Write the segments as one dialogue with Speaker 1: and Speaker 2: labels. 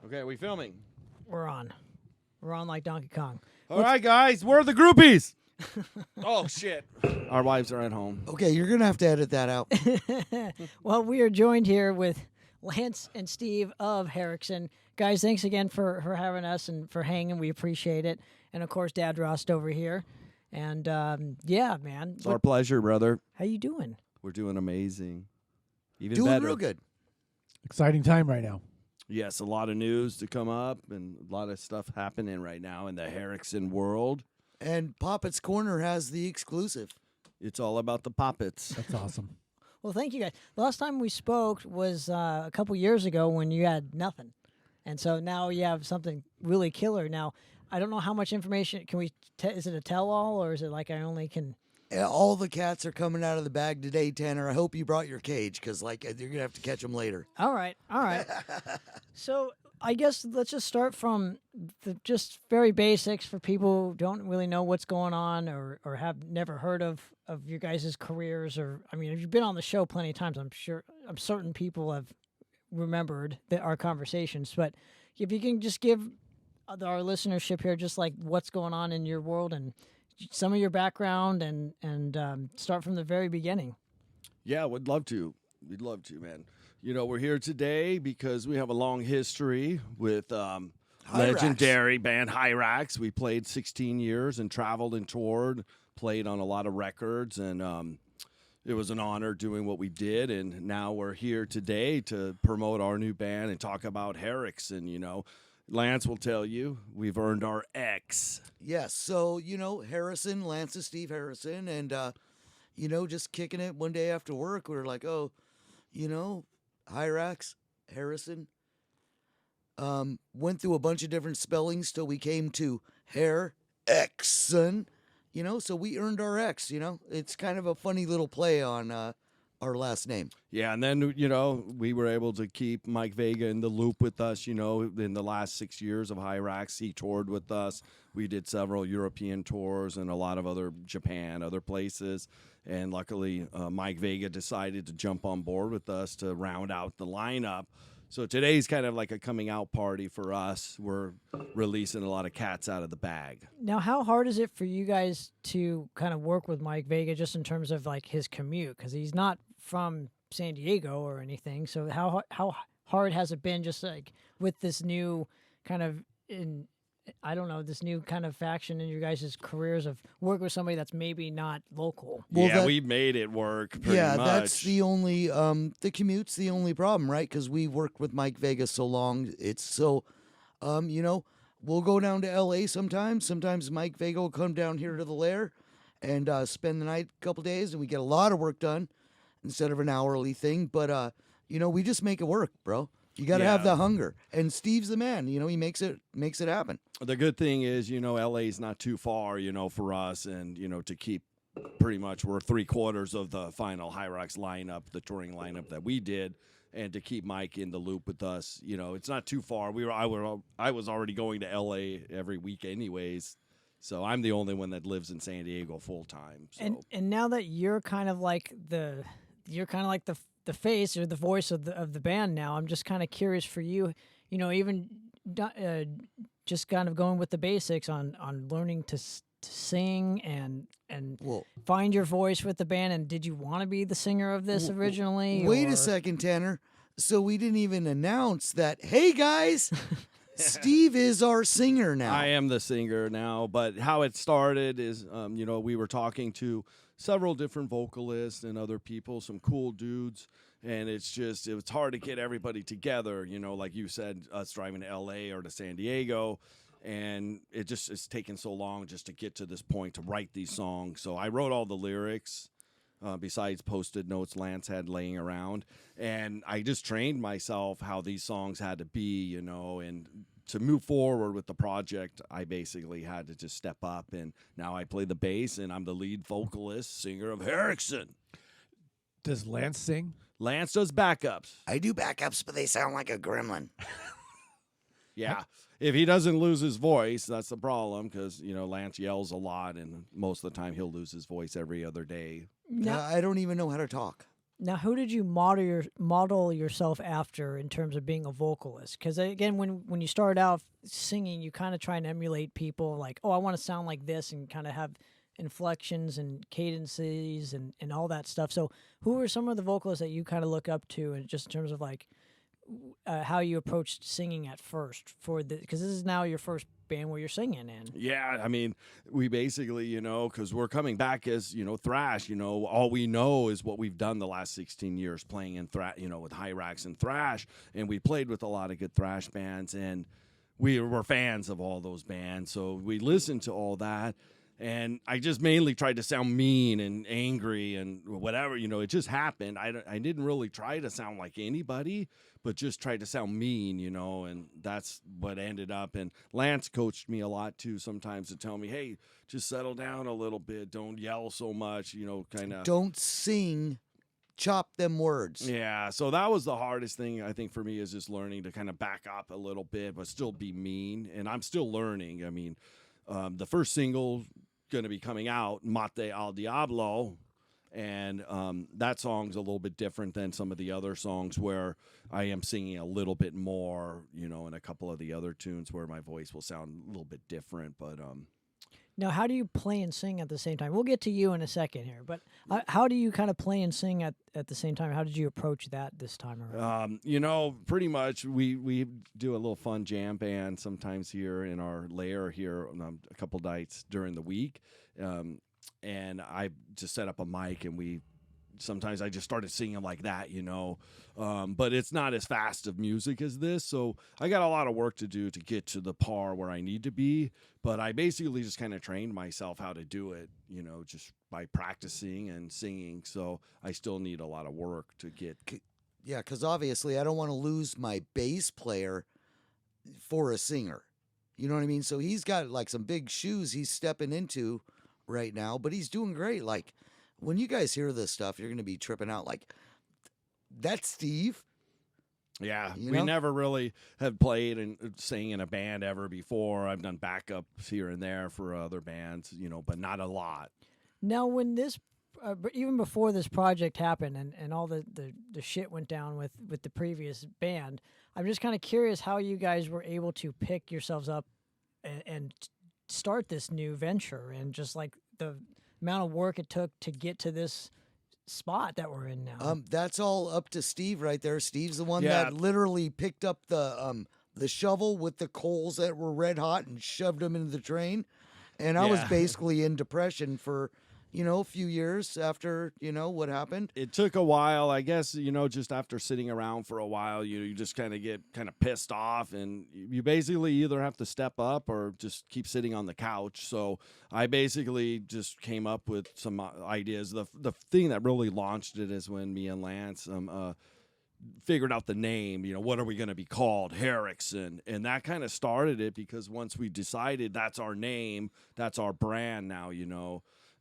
Speaker 1: Okay, we filming.
Speaker 2: We're on. We're on like Donkey Kong.
Speaker 1: All right, guys, we're the groupies. Oh, shit. Our wives are at home.
Speaker 3: Okay, you're going to have to edit that out.
Speaker 2: Well, we are joined here with Lance and Steve of Harxson. Guys, thanks again for having us and for hanging. We appreciate it. And, of course, Dad Rost over here. And, yeah, man.
Speaker 1: It's our pleasure, brother.
Speaker 2: How you doing?
Speaker 1: We're doing amazing. Even
Speaker 3: Doing
Speaker 1: better.
Speaker 3: real good.
Speaker 4: Exciting time right now.
Speaker 1: Yes, a lot of news to come up and a lot of stuff happening right now in the Harxson world.
Speaker 3: And Poppitt's Corner has the exclusive.
Speaker 1: It's all about the Poppits.
Speaker 4: That's awesome.
Speaker 2: Well, thank you, guys. The last time we spoke was a couple years ago when you had nothing. And so now you have something really killer. Now, I don't know how much information. Can we? Is it a tell-all or is it like I only can?
Speaker 3: All the cats are coming out of the bag today, Tanner. I hope you brought your cage because, like, you're going to have to catch them later.
Speaker 2: All right. So I guess let's just start from the just very basics for people who don't really know what's going on or have never heard of your guys' careers. Or, I mean, you've been on the show plenty of times. I'm certain people have remembered our conversations. But if you can just give our listenership here just like what's going on in your world and some of your background and start from the very beginning.
Speaker 1: Yeah, we'd love to. We'd love to, man. You know, we're here today because we have a long history with legendary band Harxson. We played 16 years and traveled and toured, played on a lot of records, and it was an honor doing what we did. And now we're here today to promote our new band and talk about Harxson, you know. Lance will tell you, we've earned our X.
Speaker 3: Yes, so, Harrison, Lance is Steve Harrison, and, just kicking it one day after work, we were like, Harxson. Went through a bunch of different spellings till we came to Harxson, so we earned our X, It's kind of a funny little play on our last name.
Speaker 1: Yeah, and then, we were able to keep Mike Vega in the loop with us, in the last 6 years of Harxson. He toured with us. We did several European tours and a lot of other Japan, other places. And luckily, Mike Vega decided to jump on board with us to round out the lineup. So today's kind of like a coming out party for us. We're releasing a lot of cats out of the bag.
Speaker 2: Now, how hard is it for you guys to kind of work with Mike Vega just in terms of like his commute? Because he's not from San Diego or anything. So how hard has it been just like with this new kind of this new kind of faction in your guys' careers of work with somebody that's maybe not local?
Speaker 1: Well, we made it work pretty much.
Speaker 3: That's the only, the commute's the only problem, right? Because we've worked with Mike Vega so long. It's so, we'll go down to L.A. sometimes. Sometimes Mike Vega will come down here to the lair and spend the night a couple days, and we get a lot of work done instead of an hourly thing. But, we just make it work, bro. You got to have the hunger. And Steve's the man. He makes it happen.
Speaker 1: The good thing is, LA's not too far, for us. And, to keep pretty much, we're 3/4 of the final Harxson lineup, the touring lineup that we did. And to keep Mike in the loop with us, it's not too far. I was already going to LA every week anyways. So I'm the only one that lives in San Diego full time. So.
Speaker 2: And now that you're kind of like the face or the voice of the band now, I'm just kind of curious for you, even just kind of going with the basics on learning to sing and find your voice with the band. And did you want to be the singer of this originally?
Speaker 3: Wait a second, Tanner. So we didn't even announce that, hey, guys, Steve is our singer now.
Speaker 1: I am the singer now, but how it started is, we were talking to several different vocalists and other people, some cool dudes, and it's hard to get everybody together, like you said, us driving to L.A. or to San Diego, and it's taken so long just to get to this point to write these songs. So I wrote all the lyrics, besides Post-it notes Lance had laying around, and I just trained myself how these songs had to be, and to move forward with the project, I basically had to just step up, and now I play the bass, and I'm the lead vocalist, singer of Harxson.
Speaker 4: Does Lance sing?
Speaker 1: Lance does backups.
Speaker 3: I do backups, but they sound like a gremlin.
Speaker 1: Yeah. If he doesn't lose his voice, that's the problem, because, Lance yells a lot, and most of the time he'll lose his voice every other day.
Speaker 3: I don't even know how to talk.
Speaker 2: Now, who did you model yourself after in terms of being a vocalist? Because again, when you start out singing, you kind of try and emulate people. Like, oh, I want to sound like this, and kind of have inflections and cadences and all that stuff. So, who are some of the vocalists that you kind of look up to, and just in terms of like how you approached singing at first for the, because this is now your first band where you're singing in.
Speaker 1: Yeah, I mean, we basically, because we're coming back as, thrash, all we know is what we've done the last 16 years playing in thrash, with Harxson thrash, and we played with a lot of good thrash bands, and we were fans of all those bands, so we listened to all that. And I just mainly tried to sound mean and angry and whatever, it just happened. I didn't really try to sound like anybody, but just tried to sound mean, and that's what ended up. And Lance coached me a lot too sometimes to tell me, hey, just settle down a little bit. Don't yell so much, kind of.
Speaker 3: Don't sing, chop them words.
Speaker 1: Yeah, so that was the hardest thing, I think, for me, is just learning to kind of back up a little bit, but still be mean. And I'm still learning. I mean, the first single going to be coming out, Mate al Diablo, and that song's a little bit different than some of the other songs where I am singing a little bit more, and a couple of the other tunes where my voice will sound a little bit different, but
Speaker 2: Now, how do you play and sing at the same time? We'll get to you in a second here, but how do you kind of play and sing at the same time? How did you approach that this time around?
Speaker 1: Pretty much we do a little fun jam band sometimes here in our lair here a couple nights during the week, and I just set up a mic, and sometimes I just started singing like that, but it's not as fast of music as this, so I got a lot of work to do to get to the par where I need to be, but I basically just kind of trained myself how to do it, just by practicing and singing, so I still need a lot of work to get.
Speaker 3: Yeah, because obviously I don't want to lose my bass player for a singer. You know what I mean? So he's got like some big shoes he's stepping into right now, but he's doing great. Like, when you guys hear this stuff, you're going to be tripping out like, that's Steve.
Speaker 1: Yeah,
Speaker 3: You
Speaker 1: we
Speaker 3: know?
Speaker 1: never really have played and sang in a band ever before. I've done backups here and there for other bands, but not a lot.
Speaker 2: Now, when this, even before this project happened and all the shit went down with the previous band, I'm just kind of curious how you guys were able to pick yourselves up and start this new venture, and just like the amount of work it took to get to this spot that we're in now.
Speaker 3: That's all up to Steve right there. Steve's the one
Speaker 1: Yeah.
Speaker 3: that literally picked up the shovel with the coals that were red hot and shoved them into the train. And I was
Speaker 1: Yeah.
Speaker 3: basically in depression for, a few years after, what happened.
Speaker 1: It took a while, I guess, just after sitting around for a while, you just kind of get kind of pissed off, and you basically either have to step up or just keep sitting on the couch. So I basically just came up with some ideas. The thing that really launched it is when me and Lance figured out the name, what are we going to be called? Harxson. And that kind of started it, because once we decided that's our name, that's our brand now,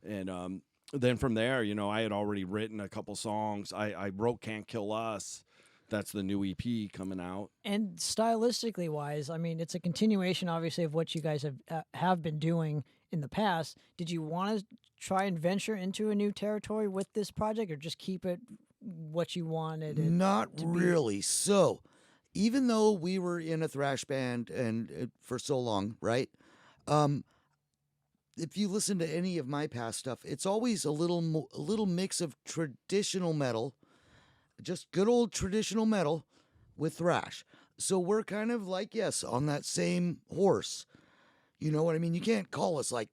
Speaker 1: And then from there, I had already written a couple songs. I wrote Can't Kill Us. That's the new EP coming out.
Speaker 2: And stylistically wise, I mean, it's a continuation, obviously, of what you guys have been doing in the past. Did you want to try and venture into a new territory with this project, or just keep it what you wanted?
Speaker 3: Not really. So, even though we were in a thrash band and for so long, right? If you listen to any of my past stuff, it's always a little mix of traditional metal, just good old traditional metal with thrash. So we're kind of like, yes, on that same horse. You know what I mean? You can't call us like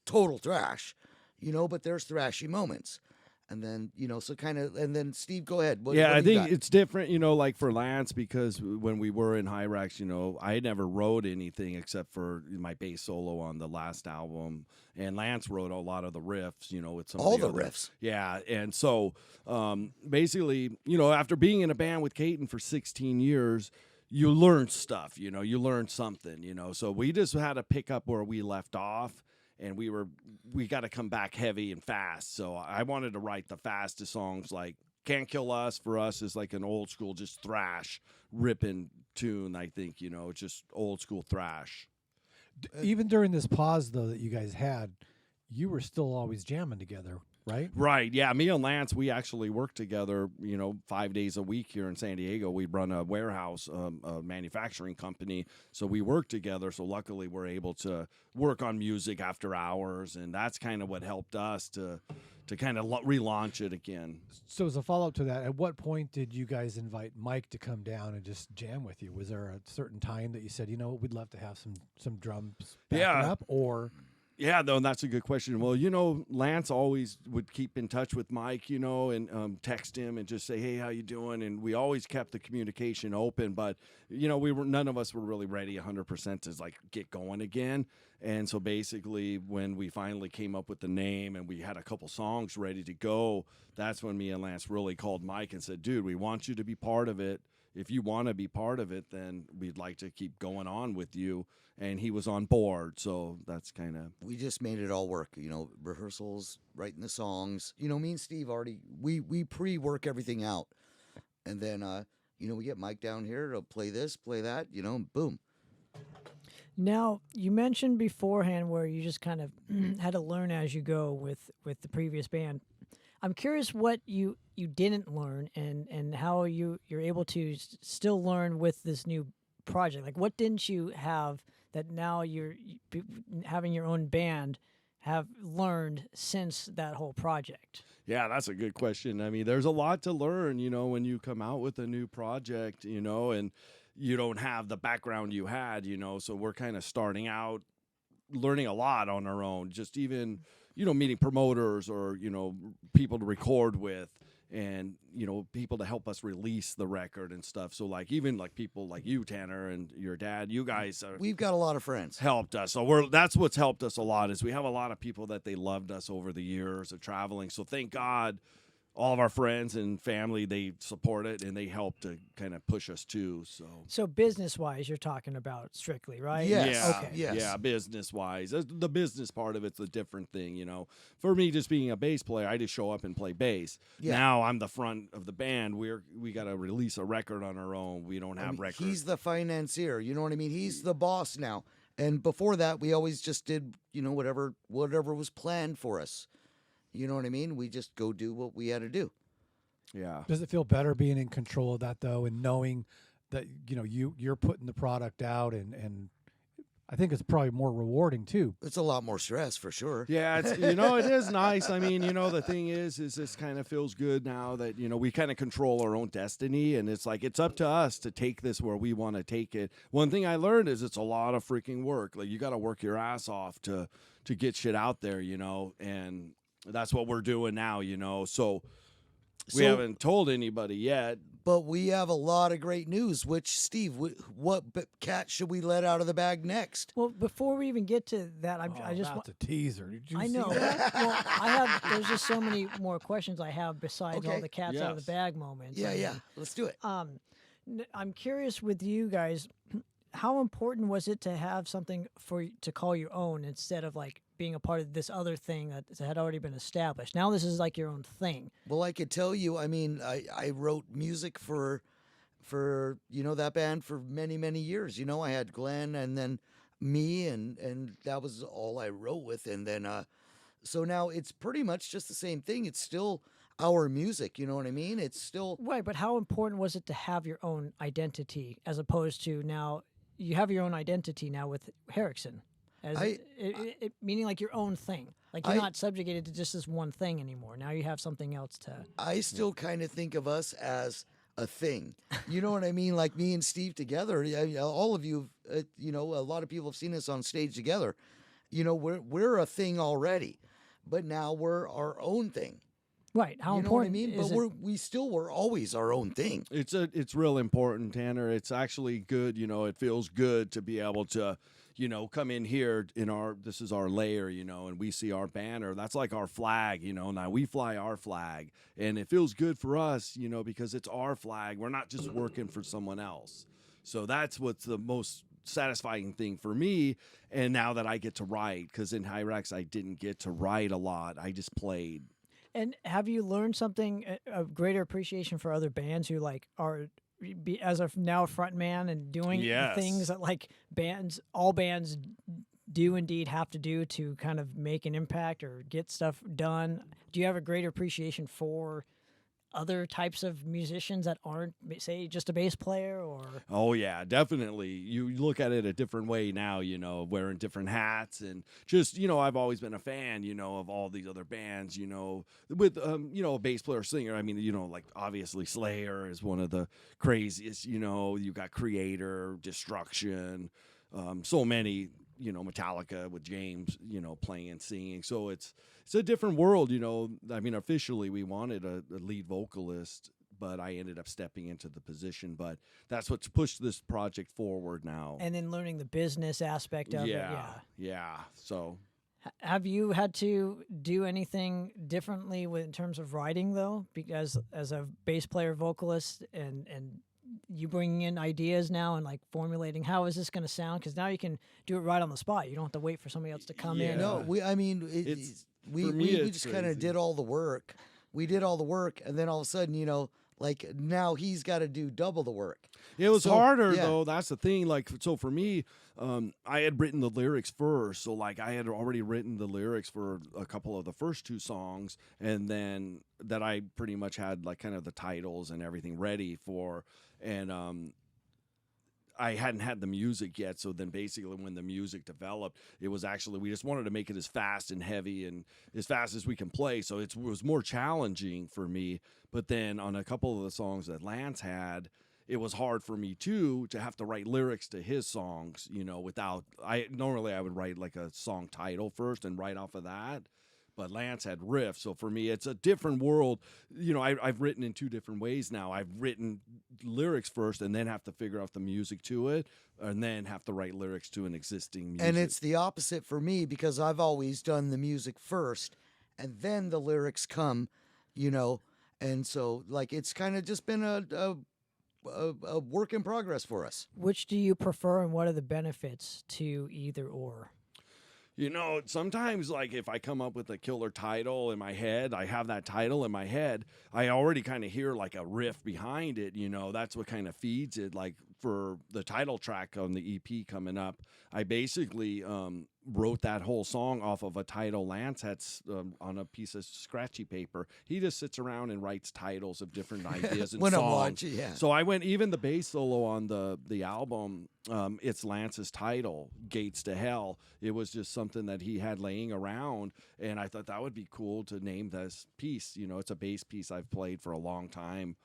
Speaker 3: total thrash, but there's thrashy moments. And then, so kind of, and then Steve, go ahead. What
Speaker 1: I
Speaker 3: do you
Speaker 1: think
Speaker 3: got?
Speaker 1: it's different, like for Lance, because when we were in Harxson, I never wrote anything except for my bass solo on the last album. And Lance wrote a lot of the riffs, with some
Speaker 3: All
Speaker 1: of
Speaker 3: the
Speaker 1: other
Speaker 3: riffs.
Speaker 1: Yeah. And so basically, after being in a band with Caton for 16 years, you learn stuff, you learn something, So we just had to pick up where we left off. And we got to come back heavy and fast. So I wanted to write the fastest songs. Like Can't Kill Us for us is like an old school, just thrash ripping tune. I think, just old school thrash.
Speaker 4: Even during this pause, though, that you guys had, you were still always jamming together. right?
Speaker 1: Right. Yeah. Me and Lance, we actually work together, 5 days a week here in San Diego. We run a warehouse, a manufacturing company. So we work together. So luckily we're able to work on music after hours. And that's kind of what helped us to kind of relaunch it again.
Speaker 4: So as a follow-up to that, at what point did you guys invite Mike to come down and just jam with you? Was there a certain time that you said, we'd love to have some drums back up, or...
Speaker 1: Yeah, though, that's a good question. Well, Lance always would keep in touch with Mike, and text him and just say, hey, how you doing? And we always kept the communication open, but, none of us were really ready 100% to, get going again. And so basically when we finally came up with the name and we had a couple songs ready to go, that's when me and Lance really called Mike and said, dude, we want you to be part of it. If you want to be part of it, then we'd like to keep going on with you. And he was on board, so that's kind of...
Speaker 3: We just made it all work, rehearsals, writing the songs. Me and Steve already, we pre-work everything out. And then, we get Mike down here to play this, play that, boom.
Speaker 2: Now, you mentioned beforehand where you just kind of had to learn as you go with the previous band. I'm curious what you didn't learn and how you're able to still learn with this new project. Like, what didn't you have that now you're having your own band have learned since that whole project?
Speaker 1: Yeah, that's a good question. I mean, there's a lot to learn, when you come out with a new project, and you don't have the background you had, so we're kind of starting out learning a lot on our own, just even, meeting promoters or, people to record with and, people to help us release the record and stuff. So even people like you, Tanner, and your dad, you guys
Speaker 3: we've got a lot of friends
Speaker 1: helped us. So that's what's helped us a lot is we have a lot of people that they loved us over the years of traveling. So thank God all of our friends and family, they support it and they help to kind of push us too.
Speaker 2: So business-wise, you're talking about strictly, right?
Speaker 3: Yes.
Speaker 1: Yeah.
Speaker 2: Okay.
Speaker 3: Yes.
Speaker 1: Yeah, business-wise. The business part of it's a different thing, For me, just being a bass player, I just show up and play bass.
Speaker 3: Yeah.
Speaker 1: Now I'm the front of the band. We got to release a record on our own. We don't have records.
Speaker 3: He's the financier, you know what I mean? He's the boss now. And before that, we always just did, whatever was planned for us. You know what I mean? We just go do what we had to do.
Speaker 1: Yeah.
Speaker 4: Does it feel better being in control of that, though, and knowing that, you're putting the product out, and I think it's probably more rewarding, too.
Speaker 3: It's a lot more stress, for sure.
Speaker 1: Yeah, it's, it is nice. I mean, the thing is this kind of feels good now that, we kind of control our own destiny, and it's it's up to us to take this where we want to take it. One thing I learned is it's a lot of freaking work. You got to work your ass off to get shit out there, and that's what we're doing now, So we haven't told anybody yet.
Speaker 3: But we have a lot of great news, which, Steve, what cat should we let out of the bag next?
Speaker 2: Well, before we even get to that, I just want
Speaker 4: the teaser. Did you
Speaker 2: I
Speaker 4: see
Speaker 2: know.
Speaker 4: that?
Speaker 2: Well, there's just so many more questions I have besides all
Speaker 3: Okay.
Speaker 2: the cats out of the bag moments.
Speaker 3: Yeah. Let's do it.
Speaker 2: I'm curious with you guys, how important was it to have something to call your own instead of being a part of this other thing that had already been established? Now this is your own thing.
Speaker 3: Well, I could tell you, I mean, I wrote music for that band for many, many years. I had Glenn and then me, and that was all I wrote with. And then, so now it's pretty much just the same thing. It's still our music, you know what I mean? It's still...
Speaker 2: Right, but how important was it to have your own identity as opposed to now you have your own identity now with Harxson? Meaning your own thing. You're not subjugated to just this one thing anymore. Now you have something else to...
Speaker 3: I still kind of think of us as a thing. You know what I mean? Like me and Steve together, all of you, a lot of people have seen us on stage together. We're a thing already, but now we're our own thing.
Speaker 2: Right. How
Speaker 3: you
Speaker 2: important
Speaker 3: know what I mean?
Speaker 2: is
Speaker 3: But
Speaker 2: it?
Speaker 3: we still were always our own thing.
Speaker 1: It's real important, Tanner. It's actually good, it feels good to be able to, come in here this is our layer, and we see our banner. That's like our flag, now we fly our flag, and it feels good for us, because it's our flag. We're not just working for someone else. So that's what's the most satisfying thing for me. And now that I get to write, because in Hyrax I didn't get to write a lot. I just played.
Speaker 2: And have you learned something, a greater appreciation for other bands who are as of now a front man and doing
Speaker 1: Yes.
Speaker 2: things that all bands do indeed have to do to kind of make an impact or get stuff done? Do you have a greater appreciation for other types of musicians that aren't, say, just a bass player? Or
Speaker 1: Oh yeah, definitely. You look at it a different way now, wearing different hats, and just, I've always been a fan, of all these other bands, with a bass player, singer. I mean, like obviously Slayer is one of the craziest, you got Creator, Destruction, so many, Metallica with James, playing and singing. So it's a different world, I mean, officially we wanted a lead vocalist, but I ended up stepping into the position. But that's what's pushed this project forward now.
Speaker 2: And then learning the business aspect of it.
Speaker 1: Yeah. So
Speaker 2: have you had to do anything differently in terms of writing, though? Because as a bass player, vocalist, and you bringing in ideas now and like formulating how is this going to sound? Because now you can do it right on the spot. You don't have to wait for somebody else to come in.
Speaker 3: No, we just kind of did all the work. We did all the work, and then all of a sudden, like now he's got to do double the work.
Speaker 1: It was harder though. That's the thing. Like, so for me, I had written the lyrics first. So like I had already written the lyrics for a couple of the first two songs, and then that I pretty much had like kind of the titles and everything ready for, and I hadn't had the music yet. So then basically when the music developed, it was actually, we just wanted to make it as fast and heavy and as fast as we can play. So it was more challenging for me. But then on a couple of the songs that Lance had, it was hard for me too to have to write lyrics to his songs, without, I would write like a song title first and write off of that. But Lance had riffs, so for me, it's a different world. I've written in two different ways now. I've written lyrics first and then have to figure out the music to it, and then have to write lyrics to an existing music.
Speaker 3: And it's the opposite for me, because I've always done the music first, and then the lyrics come, and so, like, it's kind of just been a work in progress for us.
Speaker 2: Which do you prefer, and what are the benefits to either or?
Speaker 1: Sometimes, like, if I come up with a killer title in my head, I have that title in my head, I already kind of hear, like, a riff behind it, that's what kind of feeds it. Like, for the title track on the EP coming up, I basically wrote that whole song off of a title Lance had on a piece of scratchy paper. He just sits around and writes titles of different ideas and
Speaker 3: when
Speaker 1: songs.
Speaker 3: I'm watching, yeah.
Speaker 1: So I went, even the bass solo on the album, it's Lance's title, Gates to Hell. It was just something that he had laying around, and I thought that would be cool to name this piece. It's a bass piece I've played for a long time.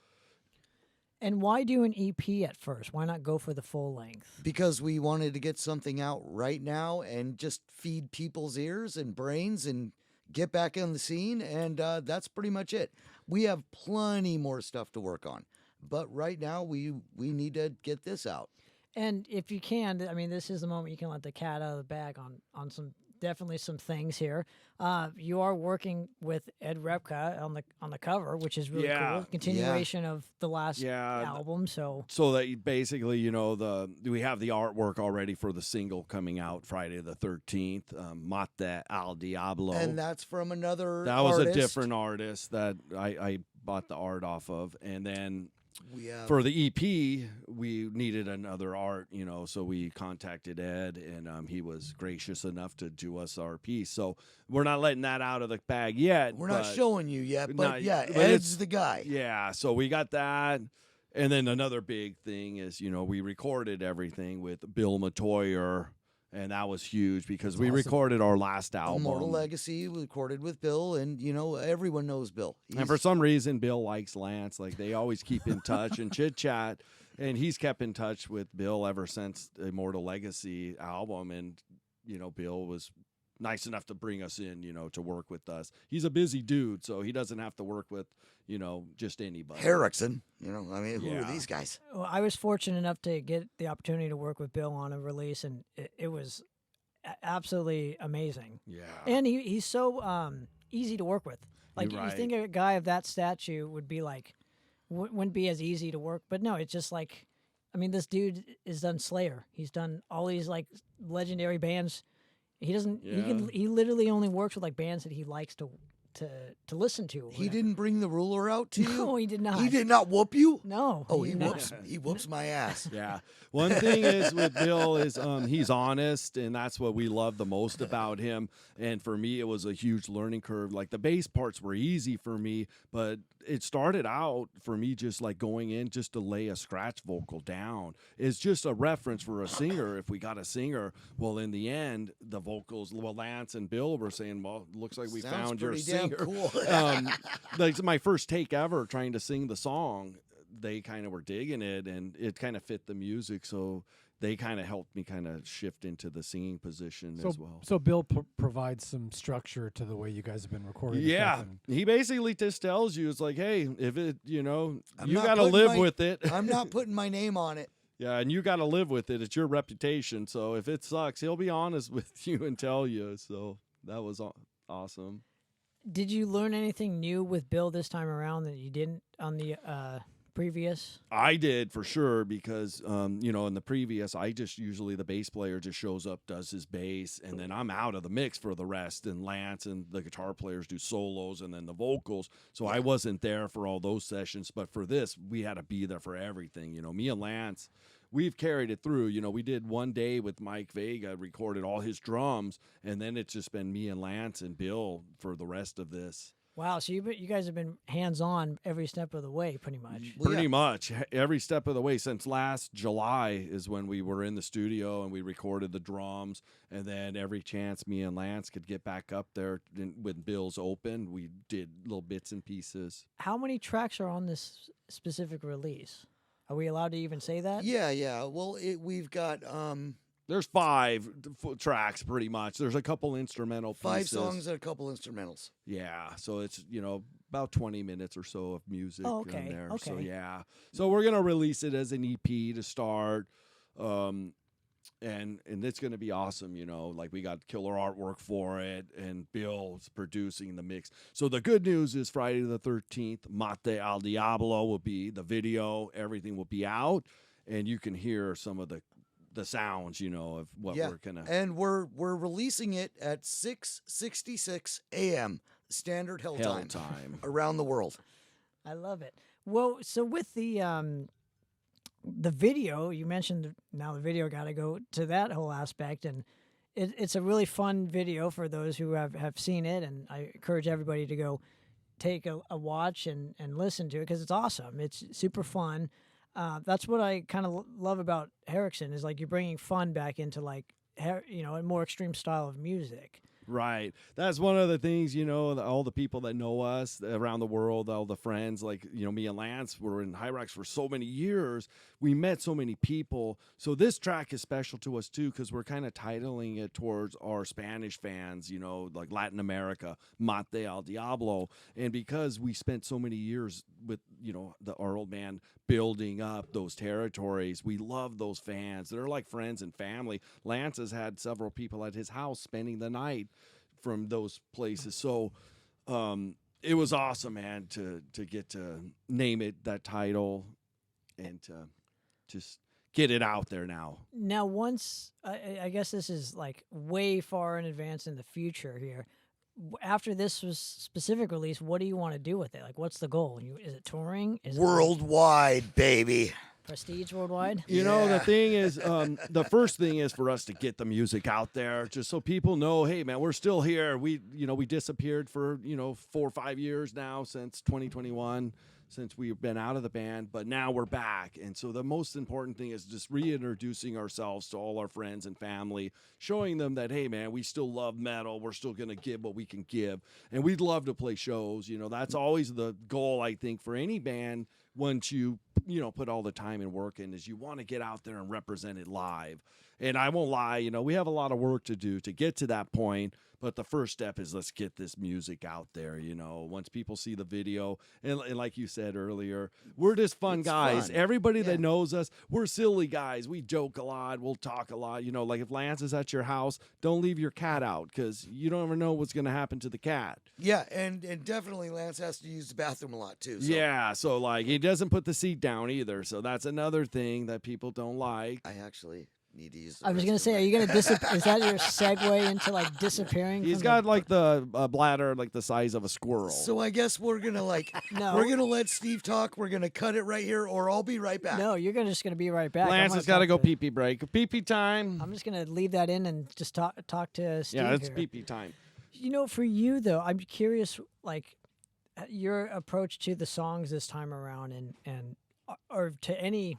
Speaker 2: And why do an EP at first? Why not go for the full length?
Speaker 3: Because we wanted to get something out right now and just feed people's ears and brains and get back on the scene, and that's pretty much it. We have plenty more stuff to work on, but right now we need to get this out.
Speaker 2: And if you can, I mean, this is the moment you can let the cat out of the bag on some things here. You are working with Ed Repka on the cover, which is really cool. Continuation of the last album. So
Speaker 1: that basically, we have the artwork already for the single coming out Friday the 13th, Mate al Diablo.
Speaker 3: And that's from another
Speaker 1: That was a different artist that I bought the art off of. And then for the EP, we needed another art, so we contacted Ed, and he was gracious enough to do us our piece. So we're not letting that out of the bag yet.
Speaker 3: We're not showing you yet, but
Speaker 1: but
Speaker 3: Ed's the guy.
Speaker 1: Yeah, so we got that. And then another big thing is, we recorded everything with Bill Matoyer, and that was huge because we recorded our last album.
Speaker 3: Immortal Legacy, we recorded with Bill, and, everyone knows Bill.
Speaker 1: And for some reason, Bill likes Lance. Like, they always keep in touch and chit-chat, and he's kept in touch with Bill ever since the Immortal Legacy album, and, Bill was nice enough to bring us in, to work with us. He's a busy dude, so he doesn't have to work with, just anybody.
Speaker 3: Harxson, who are these guys?
Speaker 2: Well, I was fortunate enough to get the opportunity to work with Bill on a release, and it was absolutely amazing.
Speaker 1: Yeah.
Speaker 2: And he's so easy to work with. Like, you think a guy of that stature would be like, wouldn't be as easy to work, but no, it's just like, I mean, this dude has done Slayer. He's done all these, like, legendary bands. He doesn't. He literally only works with, like, bands that he likes to to listen to.
Speaker 3: He didn't bring the ruler out to you?
Speaker 2: No, he did not.
Speaker 3: He did not whoop you?
Speaker 2: No.
Speaker 3: Oh,
Speaker 2: he
Speaker 3: he
Speaker 2: did not.
Speaker 3: whoops. He whoops my ass.
Speaker 1: Yeah. One thing is with Bill is he's honest, and that's what we love the most about him. And for me, it was a huge learning curve. Like the bass parts were easy for me, but it started out for me just like going in just to lay a scratch vocal down. It's just a reference for a singer. If we got a singer, well, in the end, the vocals, well, Lance and Bill were saying, well, looks like we
Speaker 3: Sounds
Speaker 1: found your
Speaker 3: pretty damn
Speaker 1: singer.
Speaker 3: cool.
Speaker 1: Like my first take ever trying to sing the song, they kind of were digging it, and it kind of fit the music. So they kind of helped me kind of shift into the singing position as well.
Speaker 4: So Bill provides some structure to the way you guys have been recording.
Speaker 1: Yeah, he basically just tells you, it's like, hey, if it, you
Speaker 3: I'm
Speaker 1: got
Speaker 3: not
Speaker 1: to
Speaker 3: putting
Speaker 1: live
Speaker 3: my-
Speaker 1: with it.
Speaker 3: I'm not putting my name on it.
Speaker 1: Yeah, and you got to live with it. It's your reputation. So if it sucks, he'll be honest with you and tell you. So that was awesome.
Speaker 2: Did you learn anything new with Bill this time around that you didn't on the previous?
Speaker 1: I did for sure because, in the previous, I just usually the bass player just shows up, does his bass, and then I'm out of the mix for the rest. And Lance and the guitar players do solos and then the vocals. So I wasn't there for all those sessions. But for this, we had to be there for everything. Me and Lance, we've carried it through. We did one day with Mike Vega, recorded all his drums, and then it's just been me and Lance and Bill for the rest of this.
Speaker 2: Wow, so you guys have been hands-on every step of the way, pretty much.
Speaker 3: Well,
Speaker 1: Pretty
Speaker 3: yeah.
Speaker 1: much every step of the way. Since last July is when we were in the studio and we recorded the drums, and then every chance me and Lance could get back up there when Bill's open, we did little bits and pieces.
Speaker 2: How many tracks are on this specific release? Are we allowed to even say that?
Speaker 3: Yeah. Well, we've got
Speaker 1: There's 5 tracks pretty much. There's a couple instrumental
Speaker 3: 5
Speaker 1: pieces.
Speaker 3: songs and a couple instrumentals.
Speaker 1: Yeah, so it's about 20 minutes or so of music
Speaker 2: okay,
Speaker 1: in there.
Speaker 2: okay.
Speaker 1: So yeah, so we're gonna release it as an EP to start, and it's gonna be awesome. Like we got killer artwork for it, and Bill's producing the mix. So the good news is Friday the 13th, Mate al Diablo will be the video. Everything will be out, and you can hear some of the sounds, of what
Speaker 3: Yeah,
Speaker 1: we're gonna.
Speaker 3: and we're releasing it at 6:66 a.m. standard hell time around the world.
Speaker 2: I love it. Well, so with the video, you mentioned now the video got to go to that whole aspect, and it's a really fun video for those who have seen it, and I encourage everybody to go take a watch and listen to it because it's awesome. It's super fun. That's what I kind of love about Harxson is like you're bringing fun back into like a more extreme style of music.
Speaker 1: Right. That's one of the things, all the people that know us around the world, all the friends, like, me and Lance were in Harxson for so many years. We met so many people. So this track is special to us, too, because we're kind of titling it towards our Spanish fans, like Latin America, Mate al Diablo. And because we spent so many years with, our old man building up those territories, we love those fans. They're like friends and family. Lance has had several people at his house spending the night from those places. So it was awesome, man, to get to name it that title and to just get it out there now.
Speaker 2: Now, once I guess this is like way far in advance in the future here. After this was specific release, what do you want to do with it? Like, what's the goal? Is it touring? Is
Speaker 3: Worldwide, baby.
Speaker 2: Prestige worldwide?
Speaker 1: The thing is, the first thing is for us to get the music out there, just so people know, hey, man, we're still here. We disappeared for, 4 or 5 years now since 2021, since we've been out of the band, but now we're back. And so the most important thing is just reintroducing ourselves to all our friends and family, showing them that, hey, man, we still love metal. We're still going to give what we can give. And we'd love to play shows. That's always the goal, I think, for any band once you put all the time and work in, is you want to get out there and represent it live. And I won't lie, we have a lot of work to do to get to that point. But the first step is let's get this music out there, once people see the video. And like you said earlier, we're just fun guys.
Speaker 3: Fun.
Speaker 1: Everybody that knows us, we're silly guys. We joke a lot. We'll talk a lot. Like if Lance is at your house, don't leave your cat out because you don't ever know what's going to happen to the cat.
Speaker 3: Yeah, and definitely Lance has to use the bathroom a lot, too. So.
Speaker 1: Yeah, so like he doesn't put the seat down either. So that's another thing that people don't like.
Speaker 3: I actually need to use the
Speaker 2: I was gonna
Speaker 3: restroom
Speaker 2: say, are
Speaker 3: right
Speaker 2: you gonna
Speaker 3: now.
Speaker 2: disappear? Is that your segue into like disappearing?
Speaker 1: He's
Speaker 2: from
Speaker 1: got
Speaker 2: the,
Speaker 1: like the bladder like the size of a squirrel.
Speaker 3: So I guess we're gonna
Speaker 2: No.
Speaker 3: we're gonna let Steve talk. We're gonna cut it right here, or I'll be right back.
Speaker 2: No, you're just gonna be right back. I'm
Speaker 1: Lance
Speaker 2: gonna
Speaker 1: has got to
Speaker 2: talk
Speaker 1: go pee-pee break. Pee-pee time.
Speaker 2: I'm just gonna leave that in and just talk to Steve.
Speaker 1: Yeah, it's
Speaker 2: here.
Speaker 1: pee-pee time.
Speaker 2: You know, for you though, I'm curious, like your approach to the songs this time around, and or to any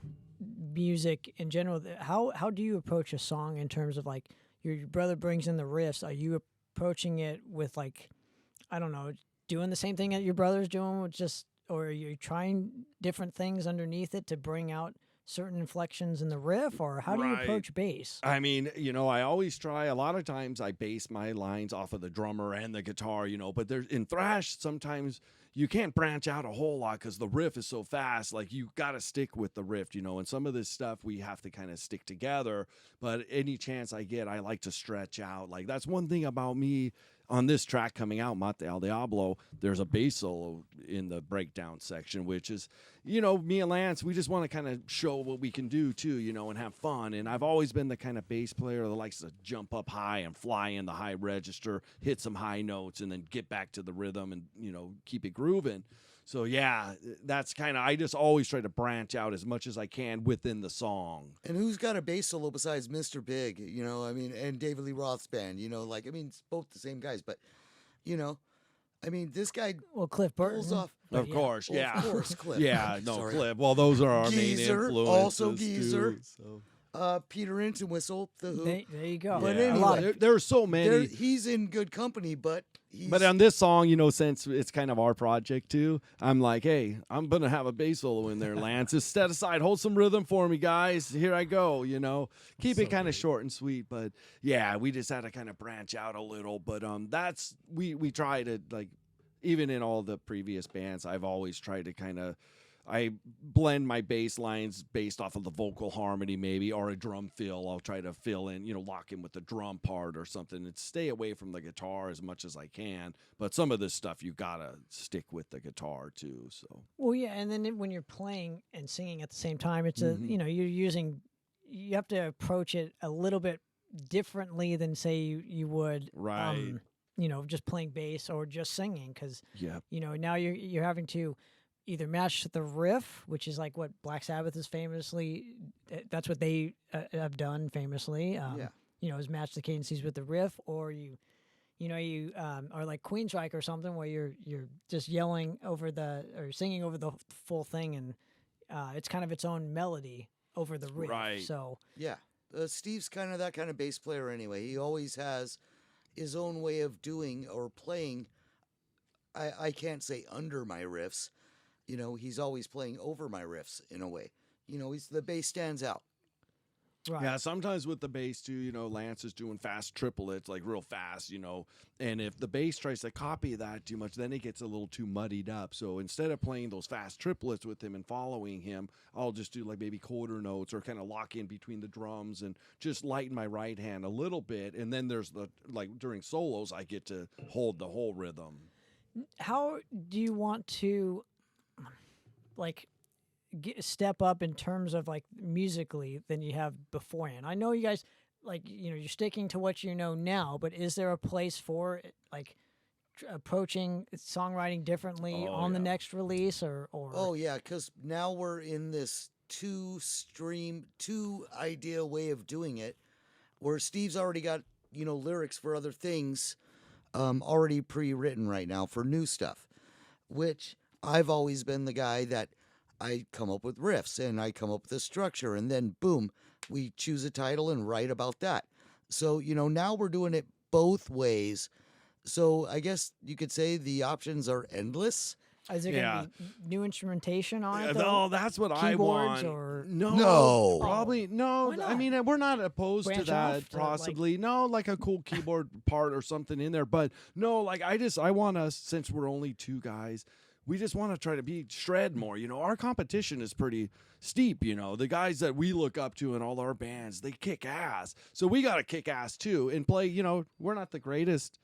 Speaker 2: music in general. How do you approach a song in terms of like your brother brings in the riffs? Are you approaching it with like, I don't know, doing the same thing that your brother's doing, with just, or are you trying different things underneath it to bring out certain inflections in the riff, or how do you
Speaker 1: Right.
Speaker 2: approach bass?
Speaker 1: I mean, I always try. A lot of times I base my lines off of the drummer and the guitar, but there's in thrash sometimes you can't branch out a whole lot because the riff is so fast. Like you got to stick with the riff, and some of this stuff we have to kind of stick together. But any chance I get, I like to stretch out. Like that's one thing about me. On this track coming out, Mate al Diablo, there's a bass solo in the breakdown section, which is, me and Lance, we just want to kind of show what we can do too, and have fun. And I've always been the kind of bass player that likes to jump up high and fly in the high register, hit some high notes, and then get back to the rhythm and, keep it grooving. So, yeah, that's kind of, I just always try to branch out as much as I can within the song.
Speaker 3: And who's got a bass solo besides Mr. Big? And David Lee Roth's band. It's both the same guys, but this guy
Speaker 2: Well, Cliff Burton.
Speaker 3: pulls off.
Speaker 2: But
Speaker 1: Of
Speaker 2: yeah.
Speaker 1: course,
Speaker 3: Well,
Speaker 1: yeah.
Speaker 3: of course, Cliff.
Speaker 1: Yeah, no,
Speaker 3: Sorry.
Speaker 1: Cliff. Well, those are our
Speaker 3: Geezer,
Speaker 1: main
Speaker 3: also
Speaker 1: influences,
Speaker 3: Geezer.
Speaker 1: too, so.
Speaker 3: Peter Inton Whistle, the Who.
Speaker 2: There you go.
Speaker 3: But
Speaker 1: Yeah.
Speaker 3: anyway,
Speaker 2: a lot of
Speaker 1: There are so many.
Speaker 3: He's in good company, but he's
Speaker 1: But on this song, since it's kind of our project too, I'm like, hey, I'm going to have a bass solo in there, Lance. Just set aside, hold some rhythm for me, guys. Here I go, Keep it kind of short and sweet. But, yeah, we just had to kind of branch out a little. But we try to, like, even in all the previous bands, I've always tried to kind of, I blend my bass lines based off of the vocal harmony maybe, or a drum fill. I'll try to fill in, lock in with the drum part or something and stay away from the guitar as much as I can. But some of this stuff you got to stick with the guitar too. So.
Speaker 2: Well, yeah, and then when you're playing and singing at the same time, it's you have to approach it a little bit differently than say you would
Speaker 1: Right.
Speaker 2: Just playing bass or just singing, because
Speaker 1: Yeah.
Speaker 2: now you're having to either match the riff, which is like what Black Sabbath is famously, that's what they have done famously. Is match the cadences with the riff, or you or like Queensryche or something where you're just yelling over or singing over the full thing, and it's kind of its own melody over the riff.
Speaker 1: Right.
Speaker 2: So
Speaker 3: Yeah. Steve's kind of that kind of bass player anyway. He always has his own way of doing or playing. I can't say under my riffs. He's always playing over my riffs in a way. The bass stands out.
Speaker 2: right.
Speaker 1: Yeah, sometimes with the bass too, Lance is doing fast triplets, like real fast, and if the bass tries to copy that too much, then it gets a little too muddied up. So instead of playing those fast triplets with him and following him, I'll just do like maybe quarter notes or kind of lock in between the drums and just lighten my right hand a little bit. And then there's during solos, I get to hold the whole rhythm.
Speaker 2: How do you want to step up in terms of like musically than you have beforehand? I know you guys you're sticking to what you know now, but is there a place for approaching songwriting differently on the next release or
Speaker 3: Oh yeah, because now we're in this two idea way of doing it, where Steve's already got lyrics for other things already pre-written right now for new stuff, which I've always been the guy that I come up with riffs and I come up with a structure, and then boom, we choose a title and write about that. So, now we're doing it both ways. So I guess you could say the options are endless.
Speaker 2: is there
Speaker 1: Yeah.
Speaker 2: going to be new instrumentation on it?
Speaker 1: No, that's what I
Speaker 2: Keyboards
Speaker 1: want.
Speaker 2: or
Speaker 3: No.
Speaker 1: Probably no.
Speaker 2: Why not?
Speaker 1: I mean, we're not opposed
Speaker 2: Branch
Speaker 1: to that.
Speaker 2: off to,
Speaker 1: Possibly no, like a cool keyboard part or something in there. But no, I want us, since we're only two guys, we just want to try to shred more. Our competition is pretty steep. The guys that we look up to in all our bands, they kick ass. So we got to kick ass too and play. We're not the greatest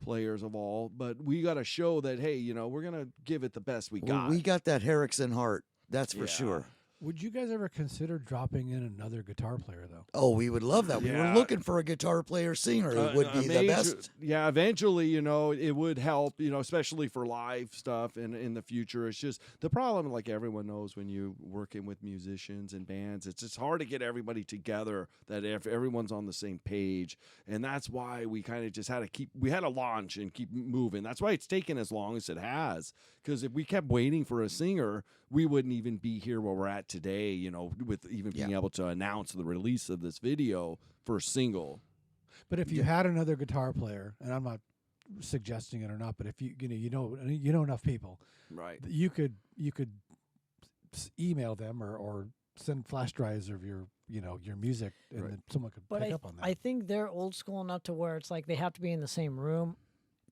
Speaker 1: players of all, but we got to show that, hey, we're going to give it the best we got.
Speaker 3: We got that Harxson heart, that's for
Speaker 1: Yeah.
Speaker 3: sure.
Speaker 4: Would you guys ever consider dropping in another guitar player, though?
Speaker 3: Oh, we would love that. We were
Speaker 1: Yeah.
Speaker 3: looking for a guitar player singer. It would be the best.
Speaker 1: Yeah, eventually, you know, it would help, you know, especially for live stuff and in the future. It's just the problem, like everyone knows, when you're working with musicians and bands, it's just hard to get everybody together, that if everyone's on the same page. And that's why we kind of just had to launch and keep moving. That's why it's taken as long as it has. Because if we kept waiting for a singer, we wouldn't even be here where we're at today, you know, with even being able to announce the release of this video for a single.
Speaker 4: But if you had another guitar player, and I'm not suggesting it or not, but if you know enough people,
Speaker 1: Right.
Speaker 4: you could email them or send flash drives of your music, and then someone could
Speaker 2: But
Speaker 4: pick up on that.
Speaker 2: I think they're old school enough to where it's like they have to be in the same room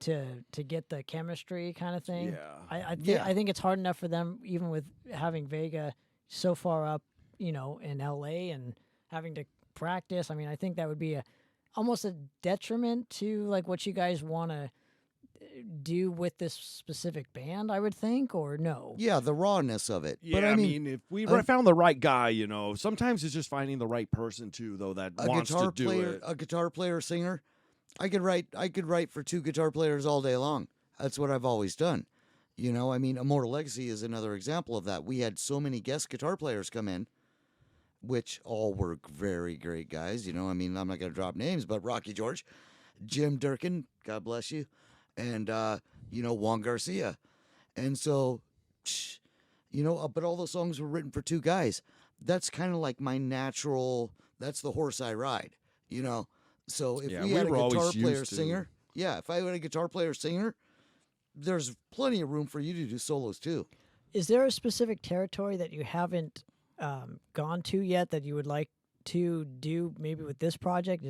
Speaker 2: to get the chemistry kind of thing.
Speaker 1: Yeah.
Speaker 2: I think it's hard enough for them, even with having Vega so far up, you know, in LA and having to practice. I mean, I think that would be almost a detriment to like what you guys want to do with this specific band, I would think, or no?
Speaker 3: Yeah, the rawness of it.
Speaker 1: Yeah,
Speaker 3: but
Speaker 1: I mean, if we found the right guy, you know, sometimes it's just finding the right person too, though, that wants to do it.
Speaker 3: A guitar player singer. I could write for 2 guitar players all day long. That's what I've always done. You know, I mean, Immortal Legacy is another example of that. We had so many guest guitar players come in, which all were very great guys. You know, I mean, I'm not going to drop names, but Rocky George, Jim Durkin, God bless you, and, you know, Juan Garcia. And so, you know, but all those songs were written for 2 guys. That's kind of like my natural, that's the horse I ride, you know. So if we had a guitar player singer, if I had a guitar player singer, there's plenty of room for you to do solos too.
Speaker 2: Is there a specific territory that you haven't gone to yet that you would like to do maybe with this project?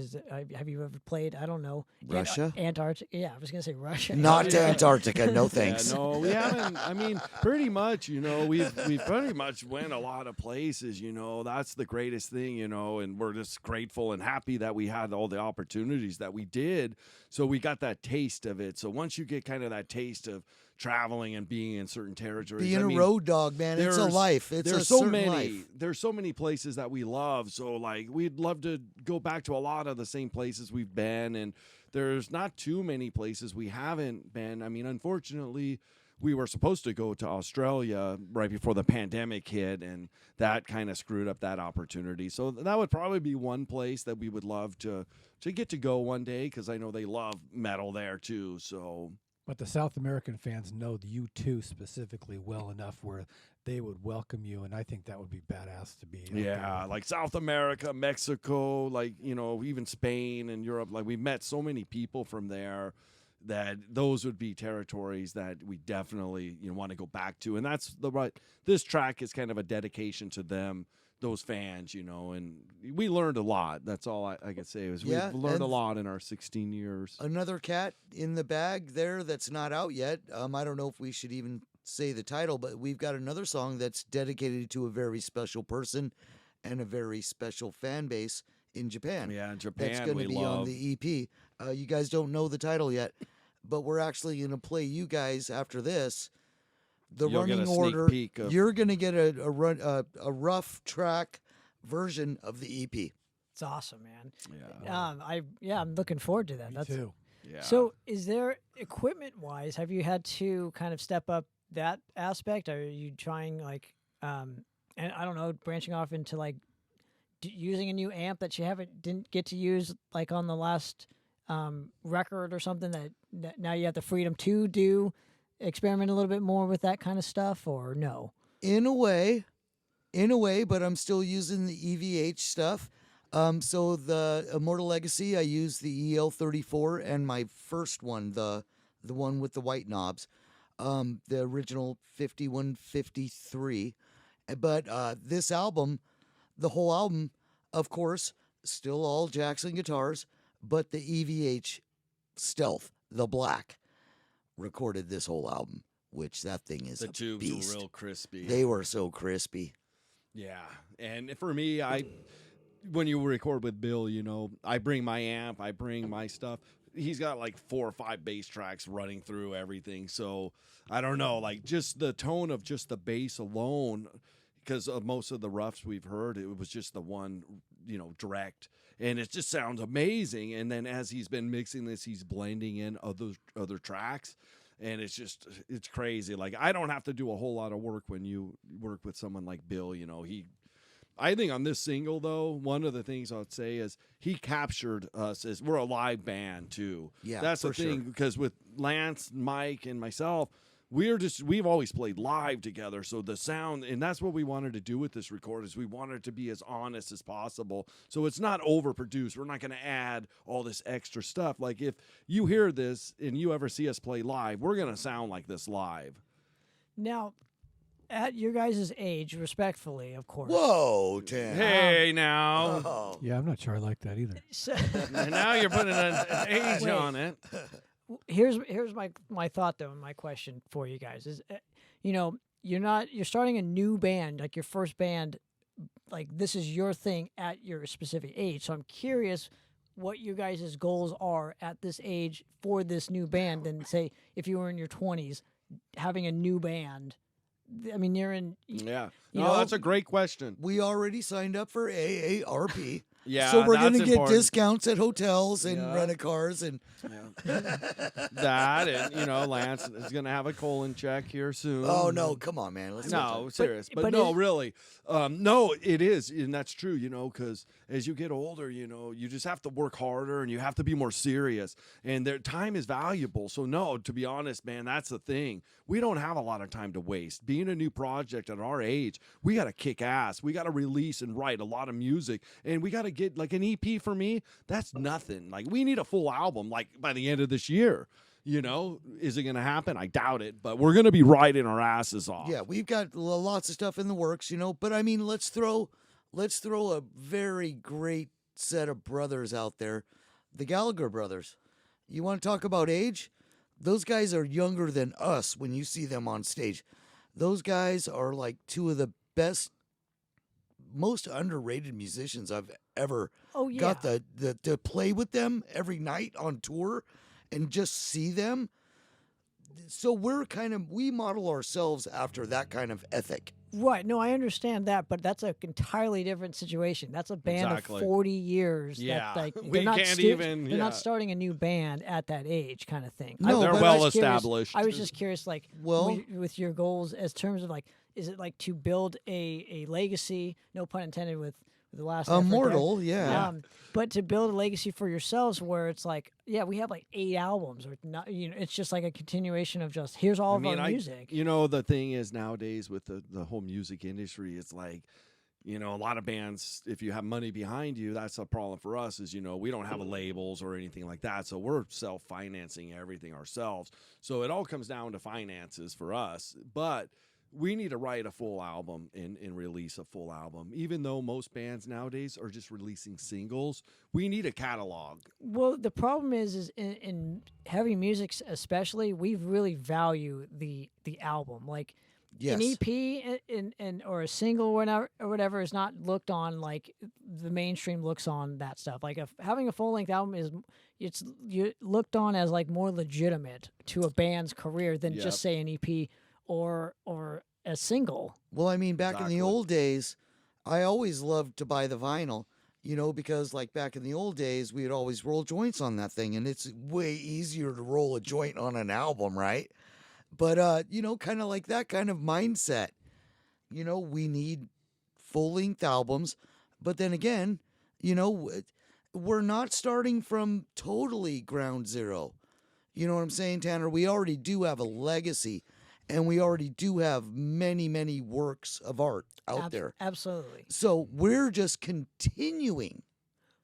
Speaker 2: Have you ever played, I don't know,
Speaker 3: Russia?
Speaker 2: Antarctica? Yeah, I was going to say Russia.
Speaker 3: Not to Antarctica, no thanks.
Speaker 1: Yeah, no, we haven't. I mean, pretty much, you know, we've pretty much went a lot of places, you know. That's the greatest thing, you know, and we're just grateful and happy that we had all the opportunities that we did. So we got that taste of it. So once you get kind of that taste of traveling and being in certain territories,
Speaker 3: Being a road dog, man, it's a life. It's a certain life.
Speaker 1: There's so many places that we love. So like we'd love to go back to a lot of the same places we've been, and there's not too many places we haven't been. I mean, unfortunately, we were supposed to go to Australia right before the pandemic hit, and that kind of screwed up that opportunity. So that would probably be one place that we would love to get to go one day, because I know they love metal there too. So.
Speaker 4: But the South American fans know you two specifically well enough where they would welcome you, and I think that would be badass to be.
Speaker 1: Yeah, like South America, Mexico, like, you know, even Spain and Europe. Like, we've met so many people from there that those would be territories that we definitely, you know, want to go back to. And that's this track is kind of a dedication to them, those fans, you know, and we learned a lot. That's all I can say is we've learned a lot in our 16 years.
Speaker 3: Another cat in the bag there that's not out yet. I don't know if we should even say the title, but we've got another song that's dedicated to a very special person and a very special fan base in Japan.
Speaker 1: Yeah, in Japan,
Speaker 3: that's going to be on the EP. You guys don't know the title yet, but we're actually going to play you guys after this.
Speaker 1: You'll
Speaker 3: running
Speaker 1: get a
Speaker 3: order.
Speaker 1: Sneak peek of,
Speaker 3: you're going to get a rough track version of the EP.
Speaker 2: It's awesome, man.
Speaker 1: Yeah.
Speaker 2: I'm looking forward to that.
Speaker 4: Me too.
Speaker 1: Yeah.
Speaker 2: So, is there equipment-wise? Have you had to kind of step up that aspect? Are you trying like, and I don't know, branching off into like using a new amp that you didn't get to use like on the last record or something that now you have the freedom to do? Experiment a little bit more with that kind of stuff, or no?
Speaker 3: In a way, but I'm still using the EVH stuff. So the Immortal Legacy, I use the EL34, and my first one, the one with the white knobs, the original 5153. But this album, the whole album, of course, still all Jackson guitars, but the EVH Stealth, the black, recorded this whole album, which that thing is
Speaker 1: the
Speaker 3: a
Speaker 1: tubes
Speaker 3: beast.
Speaker 1: were real crispy.
Speaker 3: They were so crispy.
Speaker 1: Yeah, and for me, when you record with Bill, you know, I bring my amp, I bring my stuff. He's got like 4 or 5 bass tracks running through everything, so I don't know, like just the tone of just the bass alone, because most of the roughs we've heard, it was just the one, direct. And it just sounds amazing. And then as he's been mixing this, he's blending in other tracks. And it's crazy. Like, I don't have to do a whole lot of work when you work with someone like Bill. I think on this single, though, one of the things I'd say is he captured us as we're a live band, too.
Speaker 3: Yeah,
Speaker 1: that's the
Speaker 3: for
Speaker 1: thing,
Speaker 3: sure.
Speaker 1: because with Lance, Mike, and myself, we've always played live together. So the sound, and that's what we wanted to do with this record, is we wanted it to be as honest as possible. So it's not overproduced. We're not going to add all this extra stuff. Like, if you hear this and you ever see us play live, we're going to sound like this live.
Speaker 2: Now, at your guys' age, respectfully, of course.
Speaker 3: Whoa, Tan.
Speaker 1: Hey, now.
Speaker 3: Oh.
Speaker 4: Yeah, I'm not sure I like that either.
Speaker 2: So,
Speaker 1: And now you're putting an age
Speaker 2: Wait.
Speaker 1: on it.
Speaker 2: here's my thought though, and my question for you guys is, you're starting a new band, like your first band, like this is your thing at your specific age. So I'm curious what you guys' goals are at this age for this new band, and say if you were in your 20s having a new band. I mean, you're in.
Speaker 1: Yeah.
Speaker 2: You
Speaker 1: No,
Speaker 2: know,
Speaker 1: that's a great question.
Speaker 3: We already signed up for AARP.
Speaker 1: Yeah,
Speaker 3: so we're
Speaker 1: that's
Speaker 3: gonna get
Speaker 1: important.
Speaker 3: discounts at hotels and
Speaker 1: Yeah.
Speaker 3: rent-a-cars and
Speaker 1: That, and Lance is going to have a colon check here soon.
Speaker 3: oh no, come on, man. Let's
Speaker 1: No, serious. But,
Speaker 2: but
Speaker 1: no,
Speaker 2: it-
Speaker 1: really. No, it is. And that's true, because as you get older, you just have to work harder and you have to be more serious. And their time is valuable. So, no, to be honest, man, that's the thing. We don't have a lot of time to waste. Being a new project at our age, we got to kick ass. We got to release and write a lot of music. And we got to get, like, an EP for me, that's nothing. Like, we need a full album, like, by the end of this year. Is it going to happen? I doubt it, but we're going to be writing our asses off.
Speaker 3: Yeah, we've got lots of stuff in the works, but I mean, let's throw a very great set of brothers out there, the Gallagher brothers. You want to talk about age? Those guys are younger than us when you see them on stage. Those guys are like two of the best, most underrated musicians I've ever got the to play with them every night on tour and just see them. So we model ourselves after that kind of ethic.
Speaker 2: Right. No, I understand that, but that's an entirely different situation. That's a band
Speaker 1: Exactly.
Speaker 2: of 40 years.
Speaker 1: Yeah.
Speaker 2: That, like,
Speaker 1: We
Speaker 2: they're not
Speaker 1: can't
Speaker 2: sti-
Speaker 1: even-
Speaker 2: They're
Speaker 1: yeah.
Speaker 2: not starting a new band at that age, kind of thing.
Speaker 3: No,
Speaker 1: They're
Speaker 3: but
Speaker 1: well
Speaker 2: I was curious-
Speaker 1: established.
Speaker 2: I was just curious, like,
Speaker 3: Well-
Speaker 2: with your goals, as terms of like, is it like to build a legacy? No pun intended with the last effort there.
Speaker 3: Immortal, yeah.
Speaker 2: But to build a legacy for yourselves, where it's like, yeah, we have like 8 albums, or not. It's just like a continuation of just here's all of our music.
Speaker 1: The thing is nowadays with the whole music industry, it's like, a lot of bands, if you have money behind you, that's a problem for us is, we don't have labels or anything like that. So we're self-financing everything ourselves. So it all comes down to finances for us. But we need to write a full album and release a full album. Even though most bands nowadays are just releasing singles, we need a catalog.
Speaker 2: Well, the problem is in heavy music especially, we really value the album. Like
Speaker 3: Yes.
Speaker 2: an EP and or a single or whatever is not looked on like the mainstream looks on that stuff. Like having a full length album it's looked on as like more legitimate to a band's career than
Speaker 1: Yep.
Speaker 2: just say an EP or a single.
Speaker 3: Well, I mean, back in
Speaker 1: Exactly.
Speaker 3: the old days, I always loved to buy the vinyl, because like back in the old days, we'd always roll joints on that thing, and it's way easier to roll a joint on an album, right? But, kind of like that kind of mindset. We need full-length albums, but then again, we're not starting from totally ground zero. You know what I'm saying, Tanner? We already do have a legacy. And we already do have many, many works of art out there.
Speaker 2: Absolutely.
Speaker 3: So we're just continuing,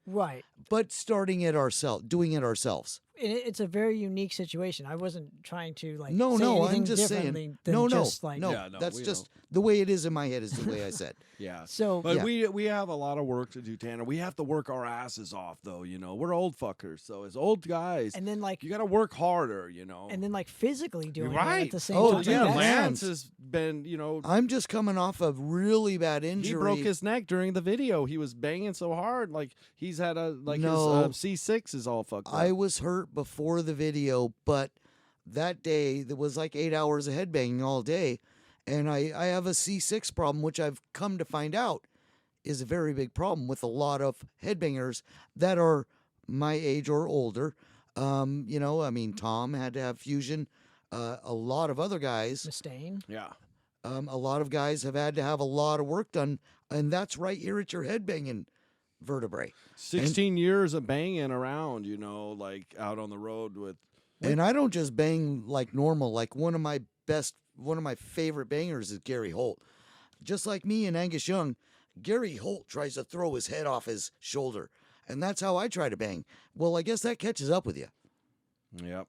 Speaker 2: Right.
Speaker 3: but doing it ourselves.
Speaker 2: And it's a very unique situation. I wasn't trying to like
Speaker 3: No,
Speaker 2: say
Speaker 3: no,
Speaker 2: anything
Speaker 3: I'm just
Speaker 2: differently
Speaker 3: saying.
Speaker 2: than
Speaker 3: No,
Speaker 2: just like
Speaker 3: no.
Speaker 1: Yeah, no,
Speaker 3: That's
Speaker 1: we
Speaker 3: just
Speaker 1: know.
Speaker 3: the way it is in my head is the way I said.
Speaker 1: Yeah.
Speaker 2: So
Speaker 1: But
Speaker 3: Yeah.
Speaker 1: we have a lot of work to do, Tanner. We have to work our asses off, though. We're old fuckers. So as old guys,
Speaker 2: and then like
Speaker 1: you got to work harder.
Speaker 2: and then like physically doing
Speaker 1: right
Speaker 2: it at the same
Speaker 3: Oh,
Speaker 2: time.
Speaker 3: dude,
Speaker 1: yeah,
Speaker 2: That's-
Speaker 1: Lance has been,
Speaker 3: I'm just coming off a really bad injury.
Speaker 1: he broke his neck during the video. He was banging so hard, like he's had
Speaker 3: No.
Speaker 1: his C6 is all fucked up.
Speaker 3: I was hurt before the video, but that day there was like 8 hours of headbanging all day, And I have a C6 problem, which I've come to find out is a very big problem with a lot of headbangers that are my age or older. You know, I mean, Tom had to have fusion. A lot of other guys,
Speaker 2: Mustaine.
Speaker 1: Yeah.
Speaker 3: a lot of guys have had to have a lot of work done, and that's right here at your headbanging vertebrae.
Speaker 1: 16 years of banging around, you know, like out on the road with.
Speaker 3: And I don't just bang like normal. Like one of my favorite bangers is Gary Holt. Just like me and Angus Young, Gary Holt tries to throw his head off his shoulder. And that's how I try to bang. Well, I guess that catches up with you.
Speaker 1: Yep.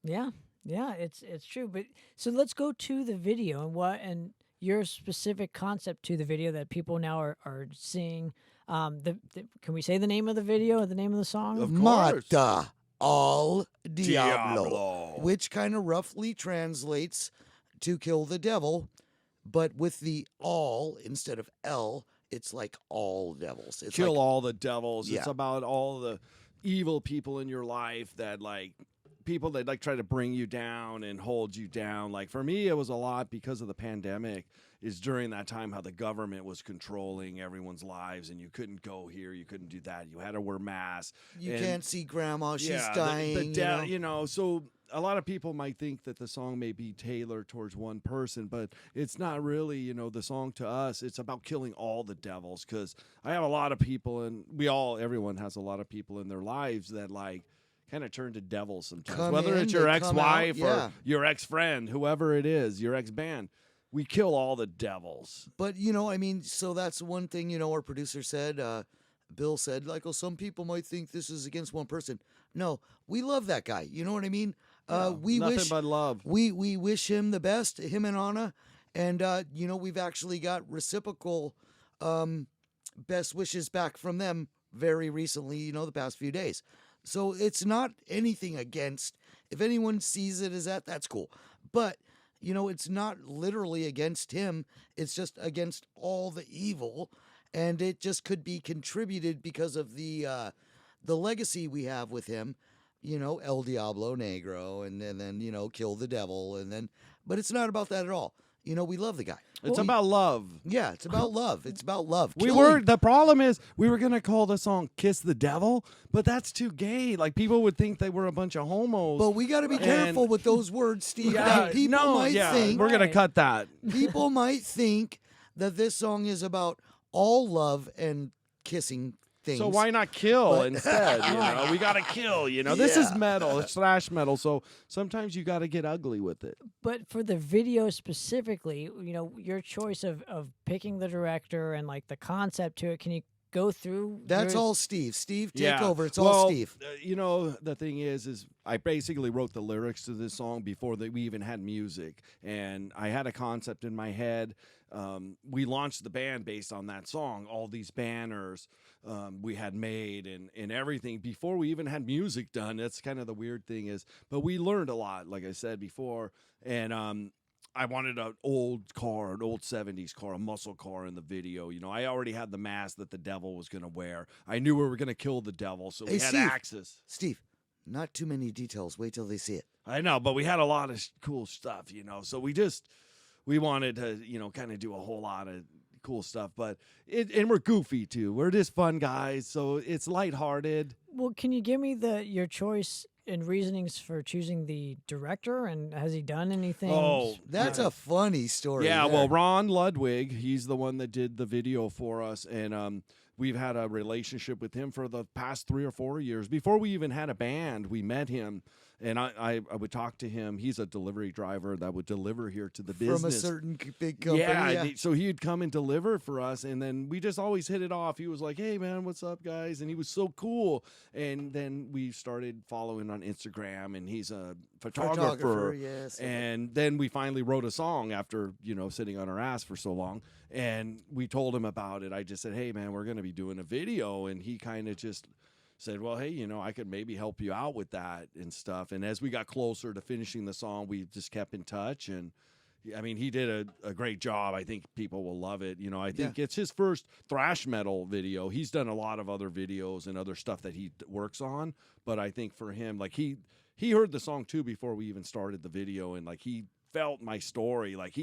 Speaker 2: Yeah, yeah, it's true. But so let's go to the video and your specific concept to the video that people now are seeing. Can we say the name of the video or the name of the song?
Speaker 1: Of course.
Speaker 3: Mata al Diablo,
Speaker 1: Diablo.
Speaker 3: which kind of roughly translates to kill the devil, but with the all instead of L, it's like all devils. It's
Speaker 1: Kill
Speaker 3: like,
Speaker 1: all the devils.
Speaker 3: Yeah.
Speaker 1: It's about all the evil people in your life that like people that like try to bring you down and hold you down. Like for me, it was a lot because of the pandemic. Is during that time how the government was controlling everyone's lives, and you couldn't go here, you couldn't do that. You had to wear masks.
Speaker 3: you
Speaker 1: and-
Speaker 3: can't see grandma, she's
Speaker 1: yeah,
Speaker 3: dying.
Speaker 1: you know, so a lot of people might think that the song may be tailored towards one person, but it's not really, you know, the song to us. It's about killing all the devils, because I have a lot of people, and everyone has a lot of people in their lives that like kind of turn to devils sometimes.
Speaker 3: Come
Speaker 1: Whether
Speaker 3: in,
Speaker 1: it's your
Speaker 3: they come
Speaker 1: ex-wife
Speaker 3: out, yeah.
Speaker 1: or your ex-friend, whoever it is, your ex-band, we kill all the devils.
Speaker 3: But, you know, I mean, so that's one thing, you know, our producer said, Bill said, like, oh, some people might think this is against one person. No, we love that guy. You know what I mean? We
Speaker 1: Nothing
Speaker 3: wish
Speaker 1: but love.
Speaker 3: we wish him the best, him and Anna. And, you know, we've actually got reciprocal best wishes back from them very recently, you know, the past few days. So it's not anything against. If anyone sees it as that's cool. But, you know, it's not literally against him. It's just against all the evil. And it just could be contributed because of the legacy we have with him. You know, El Diablo Negro, and then, you know, kill the devil. But it's not about that at all. You know, we love the guy.
Speaker 1: It's about love.
Speaker 3: Yeah, it's about love. It's about love.
Speaker 1: The problem is we were gonna call the song "Kiss the Devil," but that's too gay. Like people would think they were a bunch of homos.
Speaker 3: But we got to be careful with those words, Steve.
Speaker 1: yeah,
Speaker 3: People might think
Speaker 1: we're gonna cut that.
Speaker 3: people might think that this song is about all love and kissing things.
Speaker 1: So why not kill instead? You know, we gotta kill. You know, this is
Speaker 3: Yeah.
Speaker 1: metal. It's thrash metal. So sometimes you gotta get ugly with it.
Speaker 2: But for the video specifically, you know, your choice of picking the director and like the concept to it, can you go through?
Speaker 3: That's
Speaker 2: yours?
Speaker 3: all Steve. Steve, take
Speaker 1: Yeah.
Speaker 3: over. It's
Speaker 1: Well,
Speaker 3: all Steve.
Speaker 1: You know, the thing is I basically wrote the lyrics to this song before we even had music, and I had a concept in my head. We launched the band based on that song. All these banners we had made and everything before we even had music done. That's kind of the weird thing but we learned a lot, like I said before, and I wanted an old car, an old 70s car, a muscle car in the video. You know, I already had the mask that the devil was going to wear. I knew we were going to kill the devil, so we
Speaker 3: Hey,
Speaker 1: had
Speaker 3: Steve.
Speaker 1: axes.
Speaker 3: Steve, not too many details. Wait till they see it.
Speaker 1: I know, but we had a lot of cool stuff, you know. So we wanted to, you know, kind of do a whole lot of cool stuff. But and we're goofy too. We're just fun guys, so it's lighthearted.
Speaker 2: Well, can you give me your choice and reasonings for choosing the director, and has he done anything?
Speaker 1: Oh,
Speaker 3: That's a funny story.
Speaker 1: Yeah,
Speaker 3: there.
Speaker 1: well, Ron Ludwig, he's the one that did the video for us, and we've had a relationship with him for the past 3 or 4 years. Before we even had a band, we met him, and I would talk to him. He's a delivery driver that would deliver here to the business.
Speaker 3: From a certain big company.
Speaker 1: Yeah, so he'd come and deliver for us, and then we just always hit it off. He was like, "Hey, man, what's up, guys?" And he was so cool. And then we started following on Instagram, and he's a photographer.
Speaker 3: Yes.
Speaker 1: And then we finally wrote a song after, you know, sitting on our ass for so long. And we told him about it. I just said, "Hey, man, we're going to be doing a video." And he kind of just said, "Well, hey, you know, I could maybe help you out with that and stuff." And as we got closer to finishing the song, we just kept in touch. And I mean, he did a great job. I think people will love it. You know, I think it's his first thrash metal video. He's done a lot of other videos and other stuff that he works on. But I think for him, like he heard the song too before we even started the video, and like he felt my story. Like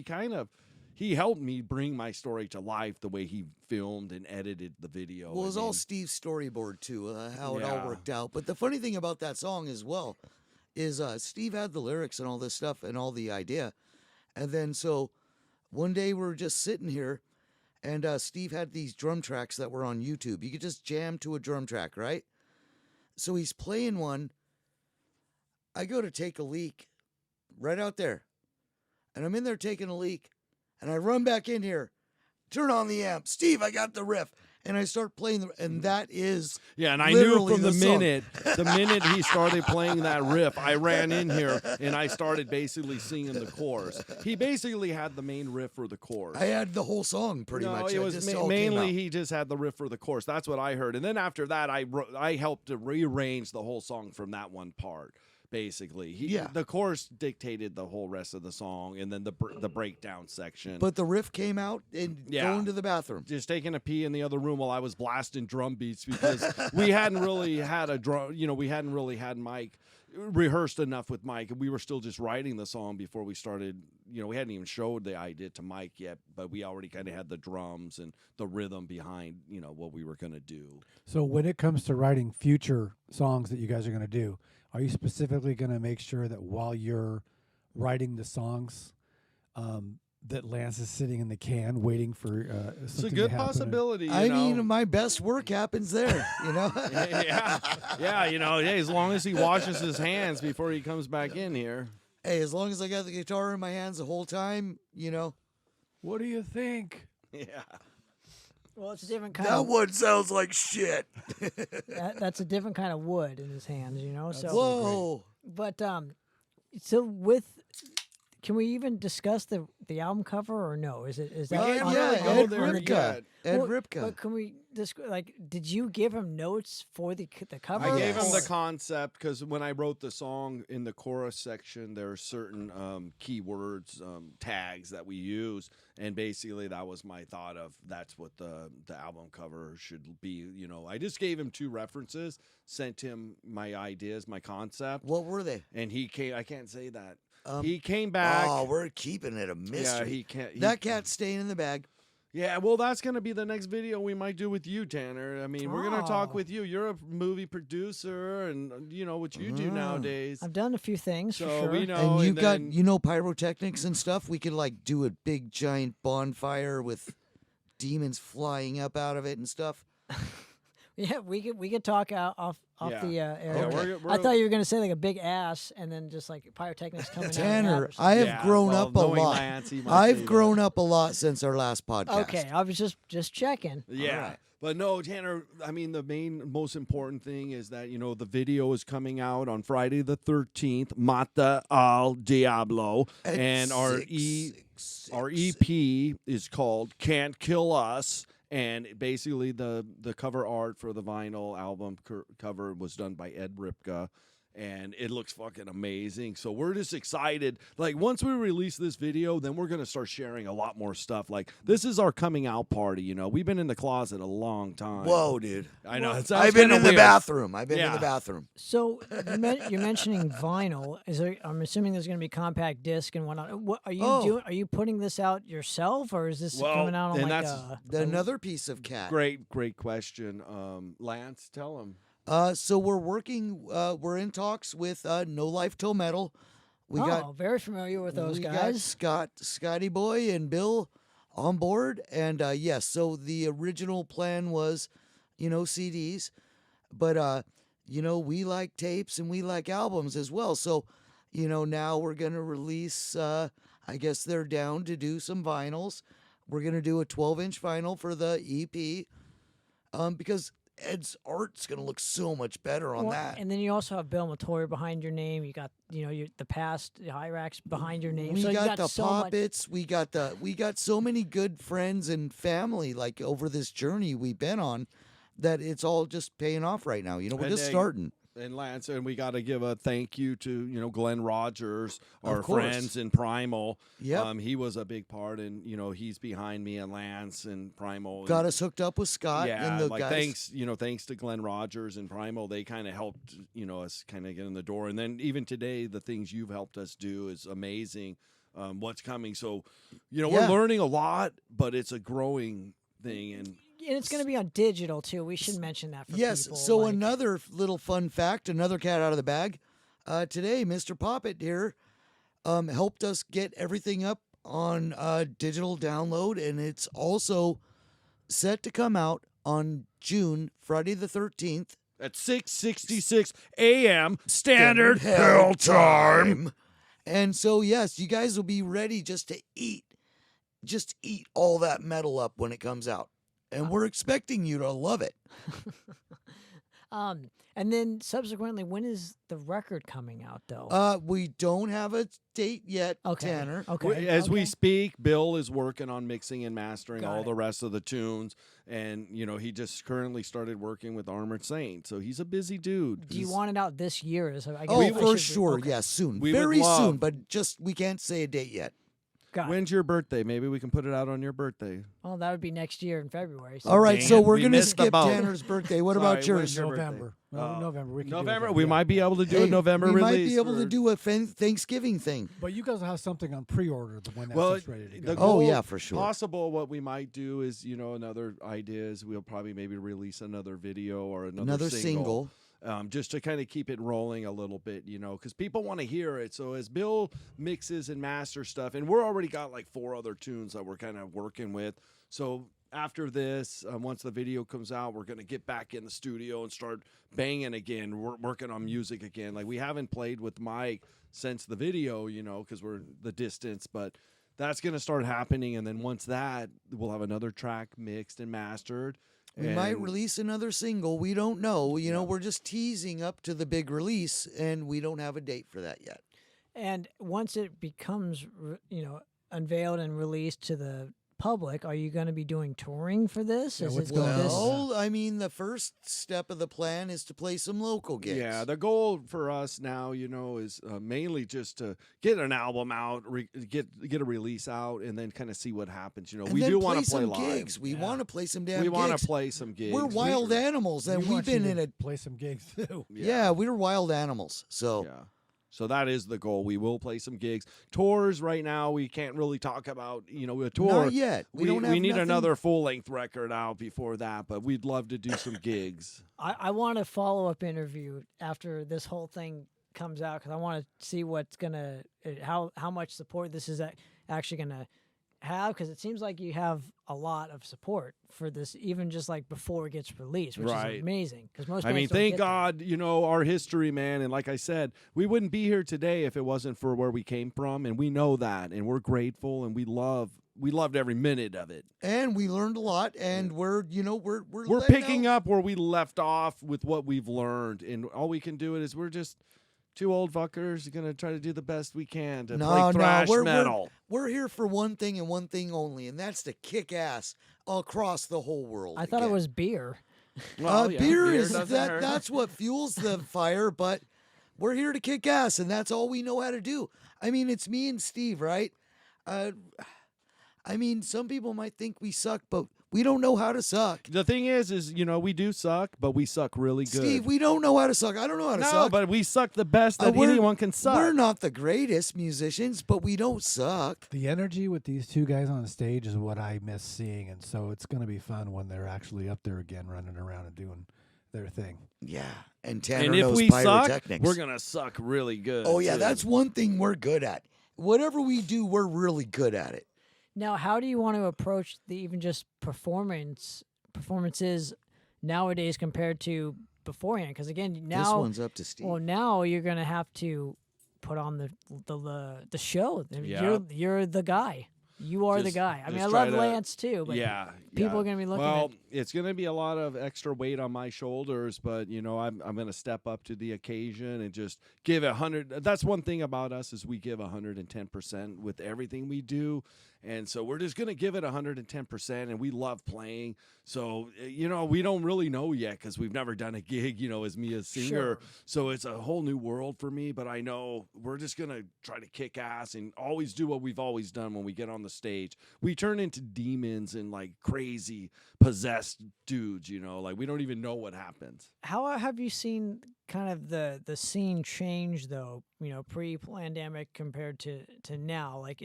Speaker 1: he helped me bring my story to life the way he filmed and edited the video.
Speaker 3: Well, it was all Steve's storyboard too, how it all
Speaker 1: Yeah.
Speaker 3: worked out. But the funny thing about that song as well is Steve had the lyrics and all this stuff and all the idea. And then so one day we're just sitting here, and Steve had these drum tracks that were on YouTube. You could just jam to a drum track, right? So he's playing one. I go to take a leak right out there. And I'm in there taking a leak. And I run back in here, turn on the amp. Steve, I got the riff. And I start playing, and that is
Speaker 1: Yeah, and I knew
Speaker 3: literally
Speaker 1: from the
Speaker 3: song.
Speaker 1: minute he started playing that riff, I ran in here and I started basically singing the chorus. He basically had the main riff for the chorus.
Speaker 3: I had the whole song pretty
Speaker 1: No,
Speaker 3: much.
Speaker 1: it
Speaker 3: It
Speaker 1: was
Speaker 3: just all came
Speaker 1: mainly
Speaker 3: out.
Speaker 1: he just had the riff for the chorus. That's what I heard. And then after that, I helped to rearrange the whole song from that one part. Basically,
Speaker 3: Yeah.
Speaker 1: the chorus dictated the whole rest of the song, and then the breakdown section.
Speaker 3: But the riff came out and
Speaker 1: Yeah.
Speaker 3: going to the bathroom.
Speaker 1: Just taking a pee in the other room while I was blasting drum beats because we hadn't really had a drum. We hadn't really had Mike rehearsed enough with Mike, and we were still just writing the song before we started. We hadn't even showed the idea to Mike yet, but we already kind of had the drums and the rhythm behind what we were gonna do.
Speaker 4: So when it comes to writing future songs that you guys are going to do, are you specifically going to make sure that while you're writing the songs, that Lance is sitting in the can waiting for something
Speaker 1: It's a
Speaker 4: to
Speaker 1: good
Speaker 4: happen?
Speaker 1: possibility.
Speaker 3: I mean, my best work happens there,
Speaker 1: yeah, hey, as long as he washes his hands before he comes back in here.
Speaker 3: Hey, as long as I got the guitar in my hands the whole time,
Speaker 4: What do you think?
Speaker 1: Yeah.
Speaker 2: Well, it's a different kind
Speaker 3: that
Speaker 2: of
Speaker 3: one sounds like shit.
Speaker 2: that's a different kind of wood in his hands, So,
Speaker 3: Whoa.
Speaker 2: but so with, can we even discuss the album cover or no? Is that
Speaker 1: can't
Speaker 2: on-
Speaker 1: really
Speaker 3: yeah,
Speaker 1: go
Speaker 3: Ed
Speaker 1: there
Speaker 3: Ripka.
Speaker 1: yet.
Speaker 3: Ed
Speaker 2: Well,
Speaker 3: Ripka.
Speaker 2: But can we did you give him notes for the cover?
Speaker 1: I gave him
Speaker 2: or-
Speaker 1: the concept because when I wrote the song in the chorus section, there are certain keywords, tags that we use, and basically that was my thought of that's what the album cover should be. I just gave him 2 references, sent him my ideas, my concept,
Speaker 3: What were they?
Speaker 1: and he came. I can't say that. He came back.
Speaker 3: Oh, we're keeping it a mystery.
Speaker 1: Yeah, he can't.
Speaker 3: that cat's staying in the bag.
Speaker 1: Yeah, well, that's going to be the next video we might do with you, Tanner. I mean, we're going to talk
Speaker 2: Oh.
Speaker 1: with you. You're a movie producer, and you know what you do nowadays.
Speaker 2: I've done a few things
Speaker 1: So
Speaker 2: for sure.
Speaker 1: we know.
Speaker 3: And you got,
Speaker 1: then-
Speaker 3: pyrotechnics and stuff. We could do a big giant bonfire with demons flying up out of it and stuff.
Speaker 2: Yeah, we could talk off
Speaker 1: Yeah.
Speaker 2: the air.
Speaker 1: Yeah, we're-
Speaker 2: I thought you were gonna say like a big ass and then just like pyrotechnics coming out.
Speaker 3: Tanner,
Speaker 2: of that or
Speaker 3: I have
Speaker 1: Yeah,
Speaker 3: grown
Speaker 1: well,
Speaker 3: up a
Speaker 1: knowing
Speaker 3: lot.
Speaker 1: Lance, he might say
Speaker 3: I've
Speaker 1: that.
Speaker 3: grown up a lot since our last podcast.
Speaker 2: something. Okay, I was just checking.
Speaker 1: Yeah.
Speaker 3: Alright.
Speaker 1: But no, Tanner, I mean, the most important thing is that, the video is coming out on Friday the 13th, Mata al Diablo.
Speaker 3: At
Speaker 1: And our EP is called Can't Kill Us. And basically the cover art for the vinyl album cover was done by Ed Ripka. And it looks fucking amazing. So we're just excited. Like, once we release this video, then we're going to start sharing a lot more stuff. Like, this is our coming out party, We've been in the closet a long time.
Speaker 3: Whoa, dude.
Speaker 1: I know. It sounds
Speaker 3: I've been
Speaker 1: kinda
Speaker 3: in the
Speaker 1: weird.
Speaker 3: bathroom. I've been in
Speaker 1: Yeah.
Speaker 3: the bathroom.
Speaker 2: So you're mentioning vinyl. I'm assuming there's gonna be compact disc and whatnot. What are you
Speaker 3: Oh.
Speaker 2: doing? Are you putting this out yourself, or is this
Speaker 1: Well,
Speaker 2: coming out on
Speaker 1: and
Speaker 2: like
Speaker 1: that's-
Speaker 3: Another piece of cat.
Speaker 1: Great question. Lance, tell him.
Speaker 3: So we're working. We're in talks with No Life Till Metal. We got
Speaker 2: very familiar with those
Speaker 3: we
Speaker 2: guys.
Speaker 3: got Scotty Boy and Bill on board, and yes. So the original plan was, CDs, but we like tapes and we like albums as well. So, now we're gonna release. I guess they're down to do some vinyls. We're gonna do a 12-inch vinyl for the EP, because Ed's art's gonna look so much better on
Speaker 2: Well,
Speaker 3: that.
Speaker 2: And then you also have Bill Matory behind your name. You got the past Hyrax behind your name.
Speaker 3: We
Speaker 2: so you
Speaker 3: got the
Speaker 2: so much.
Speaker 3: Poppits. We got so many good friends and family over this journey we've been on that it's all just paying off right now. We're
Speaker 1: And
Speaker 3: just
Speaker 1: they-
Speaker 3: starting.
Speaker 1: And Lance, and we got to give a thank you to, Glenn Rogers, our
Speaker 3: Of course.
Speaker 1: friends in Primal.
Speaker 3: Yep.
Speaker 1: He was a big part, and, he's behind me and Lance and Primal.
Speaker 3: Got us hooked up with Scott
Speaker 1: Yeah,
Speaker 3: and the
Speaker 1: like
Speaker 3: guys.
Speaker 1: thanks to Glenn Rogers and Primal, they kind of helped, us kind of get in the door. And then even today, the things you've helped us do is amazing. what's coming. So, we're learning a lot, but it's a growing thing. And
Speaker 2: it's going to be on digital, too. We should mention that for
Speaker 3: yes,
Speaker 2: people.
Speaker 3: so another little fun fact, another cat out of the bag. Today, Mr. Poppitt here helped us get everything up on digital download, and it's also set to come out on Friday the 13th.
Speaker 1: At 6:66 a.m. Standard Hell Time.
Speaker 3: And so, yes, you guys will be ready just to eat all that metal up when it comes out. And we're expecting you to love it.
Speaker 2: And then subsequently, when is the record coming out, though?
Speaker 3: We don't have a date yet, Tanner.
Speaker 2: Okay.
Speaker 1: As we speak, Bill is working on mixing and mastering
Speaker 2: Got
Speaker 1: all
Speaker 2: it.
Speaker 1: the rest of the tunes. And, he just currently started working with Armored Saint. So he's a busy dude.
Speaker 2: Do you want it out this year? I guess
Speaker 3: Oh,
Speaker 2: I
Speaker 3: for
Speaker 2: should-
Speaker 3: sure.
Speaker 2: okay.
Speaker 3: Yes, soon.
Speaker 1: We would
Speaker 3: Very
Speaker 1: love-
Speaker 3: soon, but we can't say a date yet.
Speaker 2: Got it.
Speaker 1: When's your birthday? Maybe we can put it out on your birthday.
Speaker 2: Well, that would be next year in February. So
Speaker 3: All right,
Speaker 1: Dang
Speaker 3: so
Speaker 1: it,
Speaker 3: we're
Speaker 1: we
Speaker 3: going to
Speaker 1: missed the
Speaker 3: skip
Speaker 1: boat.
Speaker 3: Tanner's birthday. What
Speaker 1: Sorry,
Speaker 3: about
Speaker 1: when's
Speaker 3: yours?
Speaker 1: your birthday?
Speaker 4: November. November. We can do
Speaker 1: November.
Speaker 4: that,
Speaker 1: We
Speaker 4: yeah.
Speaker 1: might be able to do a November
Speaker 3: we
Speaker 1: release.
Speaker 3: might be able to
Speaker 1: or-
Speaker 3: do a Thanksgiving thing.
Speaker 4: But you guys will have something on pre-order when that's
Speaker 1: Well,
Speaker 4: just ready to
Speaker 1: the
Speaker 4: go.
Speaker 3: Oh,
Speaker 1: goal-
Speaker 3: yeah, for sure.
Speaker 1: Possible what we might do is, another idea is we'll probably maybe release another video or another
Speaker 3: single.
Speaker 1: just to kind of keep it rolling a little bit, because people want to hear it. So as Bill mixes and masters stuff, and we're already got like 4 other tunes that we're kind of working with. So after this, once the video comes out, we're going to get back in the studio and start banging again. We're working on music again. Like we haven't played with Mike since the video, because we're the distance, but that's going to start happening. And then once that, we'll have another track mixed and mastered.
Speaker 3: We might
Speaker 1: And-
Speaker 3: release another single. We don't know. We're just teasing up to the big release, and we don't have a date for that yet.
Speaker 2: And once it becomes, unveiled and released to the public, are you going to be doing touring for this?
Speaker 4: Yeah,
Speaker 2: Is
Speaker 4: what's
Speaker 2: it
Speaker 4: going on?
Speaker 2: this?
Speaker 3: Well, I mean, the first step of the plan is to play some local gigs.
Speaker 1: Yeah, the goal for us now, is mainly just to get an album out, get a release out, and then kind of see what happens.
Speaker 3: and
Speaker 1: We
Speaker 3: then
Speaker 1: do want to play
Speaker 3: some
Speaker 1: live.
Speaker 3: gigs. We want to play some damn
Speaker 1: We
Speaker 3: gigs.
Speaker 1: want to play some gigs.
Speaker 3: We're wild animals, and
Speaker 4: We
Speaker 3: we've
Speaker 4: want you
Speaker 3: been
Speaker 4: to
Speaker 3: in a
Speaker 4: play some gigs too.
Speaker 3: yeah, we're wild animals. So
Speaker 1: Yeah. So that is the goal. We will play some gigs. Tours right now, we can't really talk about, a tour.
Speaker 3: not yet. We don't have
Speaker 1: we need
Speaker 3: nothing-
Speaker 1: another full-length record out before that, but we'd love to do some gigs.
Speaker 2: I want a follow-up interview after this whole thing comes out because I want to see what's gonna how much support this is actually gonna have, because it seems like you have a lot of support for this, even just like before it gets released, which
Speaker 1: Right.
Speaker 2: is amazing. Because most
Speaker 1: I mean,
Speaker 2: bands don't
Speaker 1: thank
Speaker 2: get that.
Speaker 1: God, our history, man. And like I said, we wouldn't be here today if it wasn't for where we came from, and we know that, and we're grateful, and we loved every minute of it.
Speaker 3: and we learned a lot, and we're
Speaker 1: We're
Speaker 3: letting
Speaker 1: picking
Speaker 3: out-
Speaker 1: up where we left off with what we've learned, and all we can do is we're just 2 old fuckers gonna try to do the best we can to play thrash metal.
Speaker 3: We're here for one thing and one thing only, and that's to kick ass across the whole world.
Speaker 2: I thought it
Speaker 3: again.
Speaker 2: was beer.
Speaker 1: Well, yeah,
Speaker 3: beer is
Speaker 1: doesn't hurt.
Speaker 3: that's what fuels the fire, but we're here to kick ass, and that's all we know how to do. I mean, it's me and Steve, right? I mean, some people might think we suck, but we don't know how to suck.
Speaker 1: The thing is, we do suck, but we suck really good.
Speaker 3: Steve, we don't know how to suck. I don't know how to
Speaker 1: no,
Speaker 3: suck.
Speaker 1: but we suck the best that
Speaker 3: We're-
Speaker 1: anyone can suck.
Speaker 3: We're not the greatest musicians, but we don't suck.
Speaker 4: The energy with these 2 guys on stage is what I miss seeing, and so it's going to be fun when they're actually up there again, running around and doing their thing.
Speaker 3: Yeah, and Tanner
Speaker 1: and if
Speaker 3: knows
Speaker 1: we suck,
Speaker 3: pyrotechnics.
Speaker 1: we're gonna suck really good.
Speaker 3: Oh yeah,
Speaker 1: too.
Speaker 3: that's one thing we're good at. Whatever we do, we're really good at it.
Speaker 2: Now, how do you want to approach the even just performances nowadays compared to beforehand? Because again,
Speaker 3: This
Speaker 2: now
Speaker 3: one's up to Steve.
Speaker 2: well, now you're gonna have to put on the show.
Speaker 1: Yeah.
Speaker 2: You're the guy. You are the
Speaker 1: Just-
Speaker 2: guy. I mean, I
Speaker 1: just try
Speaker 2: love
Speaker 1: to-
Speaker 2: Lance too, but
Speaker 1: yeah,
Speaker 2: people
Speaker 1: yeah.
Speaker 2: are gonna be looking
Speaker 1: Well,
Speaker 2: at.
Speaker 1: it's gonna be a lot of extra weight on my shoulders, but I'm gonna step up to the occasion and just give 100. That's one thing about us is we give 110% with everything we do, and so we're just gonna give it 110%, and we love playing. So we don't really know yet because we've never done a gig, as me as singer.
Speaker 2: Sure.
Speaker 1: So it's a whole new world for me. But I know we're just gonna try to kick ass and always do what we've always done when we get on the stage. We turn into demons and like crazy possessed dudes, like we don't even know what happens.
Speaker 2: How have you seen kind of the scene change though, pre-pandemic compared to now? Like,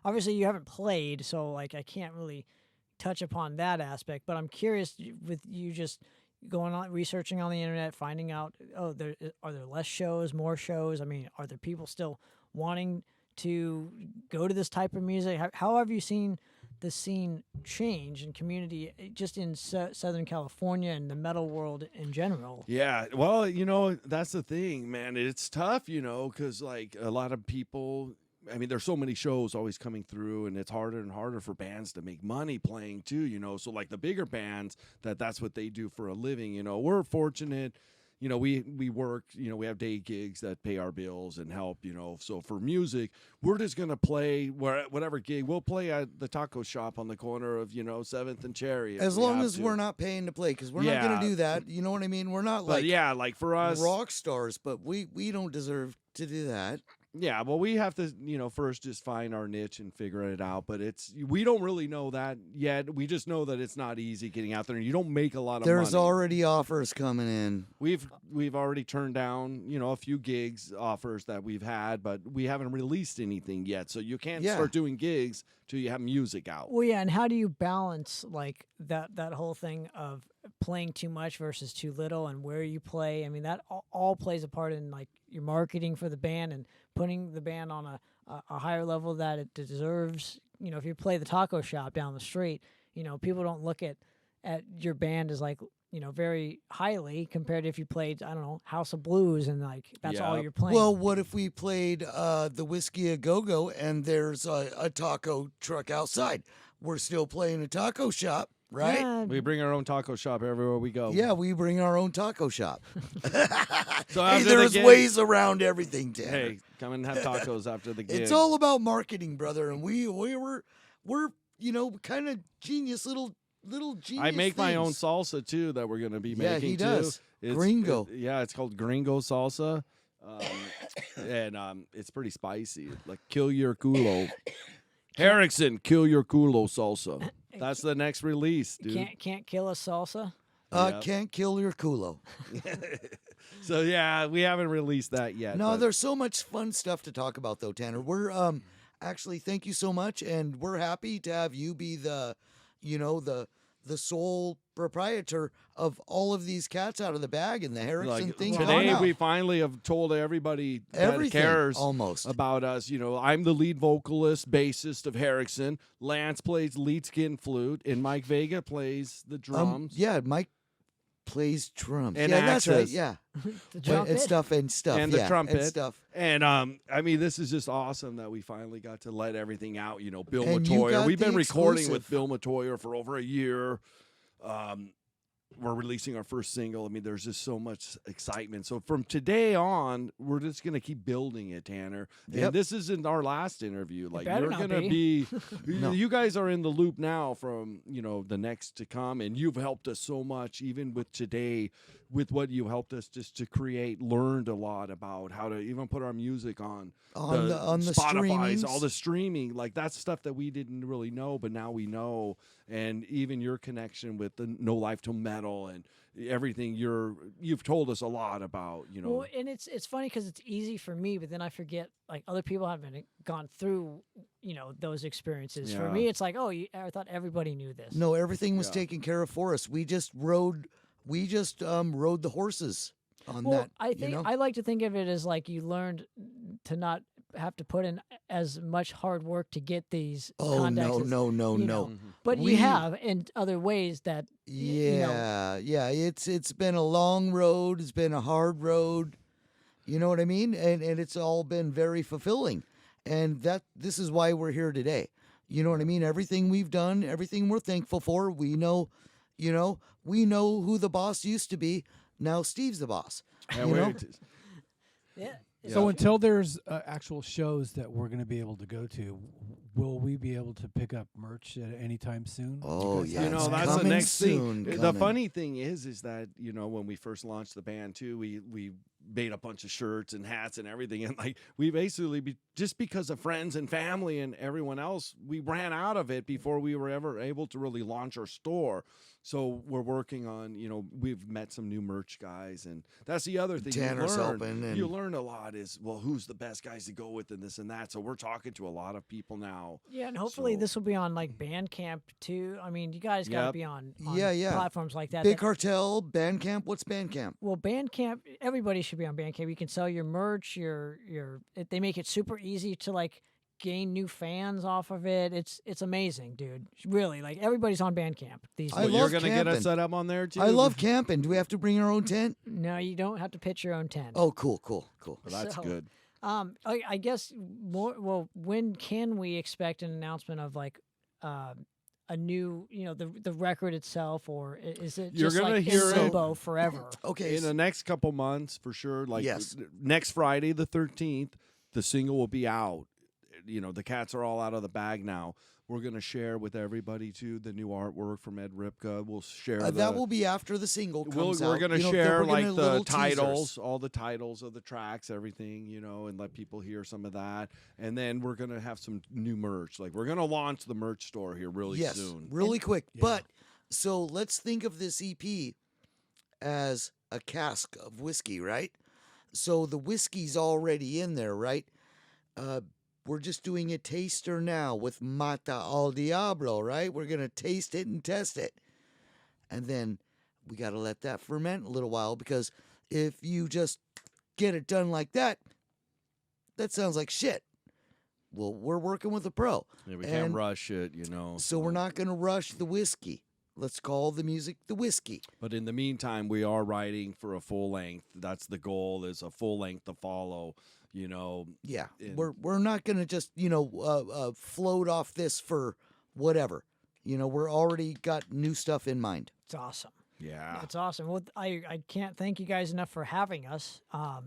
Speaker 2: obviously you haven't played, so like I can't really touch upon that aspect. But I'm curious, with you just going on researching on the internet, finding out, are there less shows, more shows? I mean, are there people still wanting to go to this type of music? How have you seen the scene change in community just in Southern California and the metal world in general?
Speaker 1: Yeah, well, that's the thing, man. It's tough, because like a lot of people, I mean, there's so many shows always coming through, and it's harder and harder for bands to make money playing too, So like the bigger bands, that's what they do for a living, We're fortunate. We work, we have day gigs that pay our bills and help, So for music, we're just going to play whatever gig. We'll play at the taco shop on the corner of, 7th and Cherry.
Speaker 3: As long as we're not paying to play, because we're not going to do that. You know what I mean? We're not
Speaker 1: like for us,
Speaker 3: rock stars, but we don't deserve to do that.
Speaker 1: Yeah, well, we have to, first just find our niche and figure it out. But we don't really know that yet. We just know that it's not easy getting out there, and you don't make a lot of money.
Speaker 3: There's already offers coming in.
Speaker 1: We've already turned down, a few gigs offers that we've had, but we haven't released anything yet. So you can't start doing gigs till you have music out.
Speaker 2: Well, yeah, and how do you balance like that whole thing of playing too much versus too little, and where you play? I mean, that all plays a part in like your marketing for the band and putting the band on a higher level that it deserves. If you play the taco shop down the street, people don't look at your band as like, very highly compared to if you played, I don't know, House of Blues and like that's all you're playing.
Speaker 3: Well, what if we played the Whiskey A Go-Go and there's a taco truck outside? We're still playing a taco shop, right?
Speaker 2: Yeah.
Speaker 1: We bring our own taco shop everywhere we go.
Speaker 3: Yeah, we bring our own taco shop.
Speaker 1: So
Speaker 3: hey, there's ways around everything, Tanner.
Speaker 1: Hey, come and have tacos after the gig.
Speaker 3: It's all about marketing, brother, and we're kind of little genius.
Speaker 1: I make my own
Speaker 3: things.
Speaker 1: salsa too that we're gonna be making.
Speaker 3: Yeah, he
Speaker 1: too.
Speaker 3: does. Gringo.
Speaker 1: It's called Gringo salsa, and it's pretty spicy. Like kill your culo. Harxson, kill your culo salsa. That's the next release, dude.
Speaker 2: Can't kill a salsa.
Speaker 3: Can't kill your culo.
Speaker 1: So yeah, we haven't released that yet.
Speaker 3: No, there's so much fun stuff to talk about though, Tanner. We're actually thank you so much, and we're happy to have you be the sole proprietor of all of these cats out of the bag and the Harxson thing.
Speaker 1: Today we finally have told everybody that cares
Speaker 3: almost
Speaker 1: about us. I'm the lead vocalist, bassist of Harxson. Lance plays lead skin flute, and Mike Vega plays the drums.
Speaker 3: Mike plays drums.
Speaker 1: And
Speaker 3: that's right.
Speaker 1: access.
Speaker 3: Yeah,
Speaker 2: The trumpet.
Speaker 3: and stuff
Speaker 1: and the trumpet
Speaker 3: and stuff.
Speaker 1: And I mean, this is just awesome that we finally got to let everything out. Bill
Speaker 3: And you
Speaker 1: Matoyer.
Speaker 3: got
Speaker 1: We've
Speaker 3: the
Speaker 1: been recording
Speaker 3: exclusive.
Speaker 1: with Bill Matoyer for over a year. We're releasing our first single. I mean, there's just so much excitement. So from today on, we're just gonna keep building it, Tanner.
Speaker 3: Yep.
Speaker 1: And this isn't our last interview. Like
Speaker 2: better
Speaker 1: you're
Speaker 2: not
Speaker 1: gonna
Speaker 2: be.
Speaker 3: No.
Speaker 1: you guys are in the loop now from the next to come, and you've helped us so much, even with today, with what you helped us just to create. Learned a lot about how to even put our music on
Speaker 3: the
Speaker 1: Spotify's,
Speaker 3: streamings.
Speaker 1: all the streaming. Like that's stuff that we didn't really know, but now we know. And even your connection with the No Life to Metal and everything you've told us a lot about.
Speaker 2: Well, and it's funny because it's easy for me, but then I forget like other people haven't gone through those experiences. For
Speaker 1: Yeah.
Speaker 2: me, it's like, I thought everybody knew this.
Speaker 3: No, everything was taken care of for us. We just rode the horses on
Speaker 2: Well,
Speaker 3: that.
Speaker 2: I think I like to think of it as like you learned to not have to put in as much hard work to get these contacts.
Speaker 3: No.
Speaker 2: But you have in other ways that
Speaker 3: Yeah, it's been a long road. It's been a hard road. You know what I mean? And it's all been very fulfilling. And this is why we're here today. You know what I mean? Everything we've done, everything we're thankful for, we know who the boss used to be. Now Steve's the boss.
Speaker 1: And
Speaker 3: you know?
Speaker 2: yeah.
Speaker 4: So until there's actual shows that we're going to be able to go to, will we be able to pick up merch at any time soon?
Speaker 3: Oh, yeah.
Speaker 1: You know,
Speaker 3: it's
Speaker 1: that's the
Speaker 3: coming
Speaker 1: next
Speaker 3: soon,
Speaker 1: thing. The
Speaker 3: coming.
Speaker 1: funny thing is that, you know, when we first launched the band too, we made a bunch of shirts and hats and everything. And like, we basically, just because of friends and family and everyone else, we ran out of it before we were ever able to really launch our store. So we're working on, you know, we've met some new merch guys, and that's the other thing
Speaker 3: Tanner's
Speaker 1: you learn.
Speaker 3: helping, and
Speaker 1: You learn a lot is, well, who's the best guys to go with and this and that. So we're talking to a lot of people now.
Speaker 2: Yeah, and hopefully
Speaker 1: So-
Speaker 2: this will be on like Bandcamp too. I mean, you guys got to
Speaker 1: Yep.
Speaker 2: be on
Speaker 3: Yeah.
Speaker 2: platforms like that.
Speaker 3: Big
Speaker 2: that-
Speaker 3: Cartel, Bandcamp. What's Bandcamp?
Speaker 2: Well, Bandcamp, everybody should be on Bandcamp. You can sell your merch. They make it super easy to like gain new fans off of it. It's amazing, dude. Really, like everybody's on Bandcamp these
Speaker 3: I
Speaker 2: days.
Speaker 1: Well, you're
Speaker 3: love
Speaker 1: gonna get us
Speaker 3: camping.
Speaker 1: set up on there too.
Speaker 3: I love camping. Do we have to bring our own tent?
Speaker 2: No, you don't have to pitch your own tent.
Speaker 3: Oh, cool.
Speaker 1: Well, that's
Speaker 2: So-
Speaker 1: good.
Speaker 2: I guess more. Well, when can we expect an announcement of like a new, you know, the record itself, or is it
Speaker 1: You're
Speaker 2: just
Speaker 1: gonna
Speaker 2: like
Speaker 1: hear
Speaker 2: in
Speaker 1: it-
Speaker 2: limbo forever?
Speaker 3: Okay.
Speaker 1: In the next couple months, for sure. Like
Speaker 3: Yes.
Speaker 1: next Friday, the 13th, the single will be out. You know, the cats are all out of the bag now. We're gonna share with everybody too the new artwork from Ed Ripka. We'll share
Speaker 3: that will be after the single comes out.
Speaker 1: we're gonna
Speaker 3: You know,
Speaker 1: share
Speaker 3: we're gonna
Speaker 1: like the
Speaker 3: little
Speaker 1: titles,
Speaker 3: teasers.
Speaker 1: all the titles of the tracks, everything, you know, and let people hear some of that. And then we're gonna have some new merch. Like we're gonna launch the merch store here really
Speaker 3: Yes,
Speaker 1: soon.
Speaker 3: really quick.
Speaker 4: Yeah.
Speaker 3: But so let's think of this EP as a cask of whiskey, right? So the whiskey's already in there, right? We're just doing a taster now with Mata al Diablo, right? We're going to taste it and test it. And then we got to let that ferment a little while, because if you just get it done like that, that sounds like shit. Well, we're working with a pro.
Speaker 1: Yeah, we can't
Speaker 3: And
Speaker 1: rush it, you know.
Speaker 3: So we're not going to rush the whiskey. Let's call the music the whiskey.
Speaker 1: But in the meantime, we are writing for a full length. That's the goal, is a full length to follow, you know.
Speaker 3: Yeah,
Speaker 1: And-
Speaker 3: we're not going to just, you know, float off this for whatever. You know, we're already got new stuff in mind.
Speaker 2: It's awesome.
Speaker 1: Yeah.
Speaker 2: It's awesome. Well, I can't thank you guys enough for having us.
Speaker 1: Well,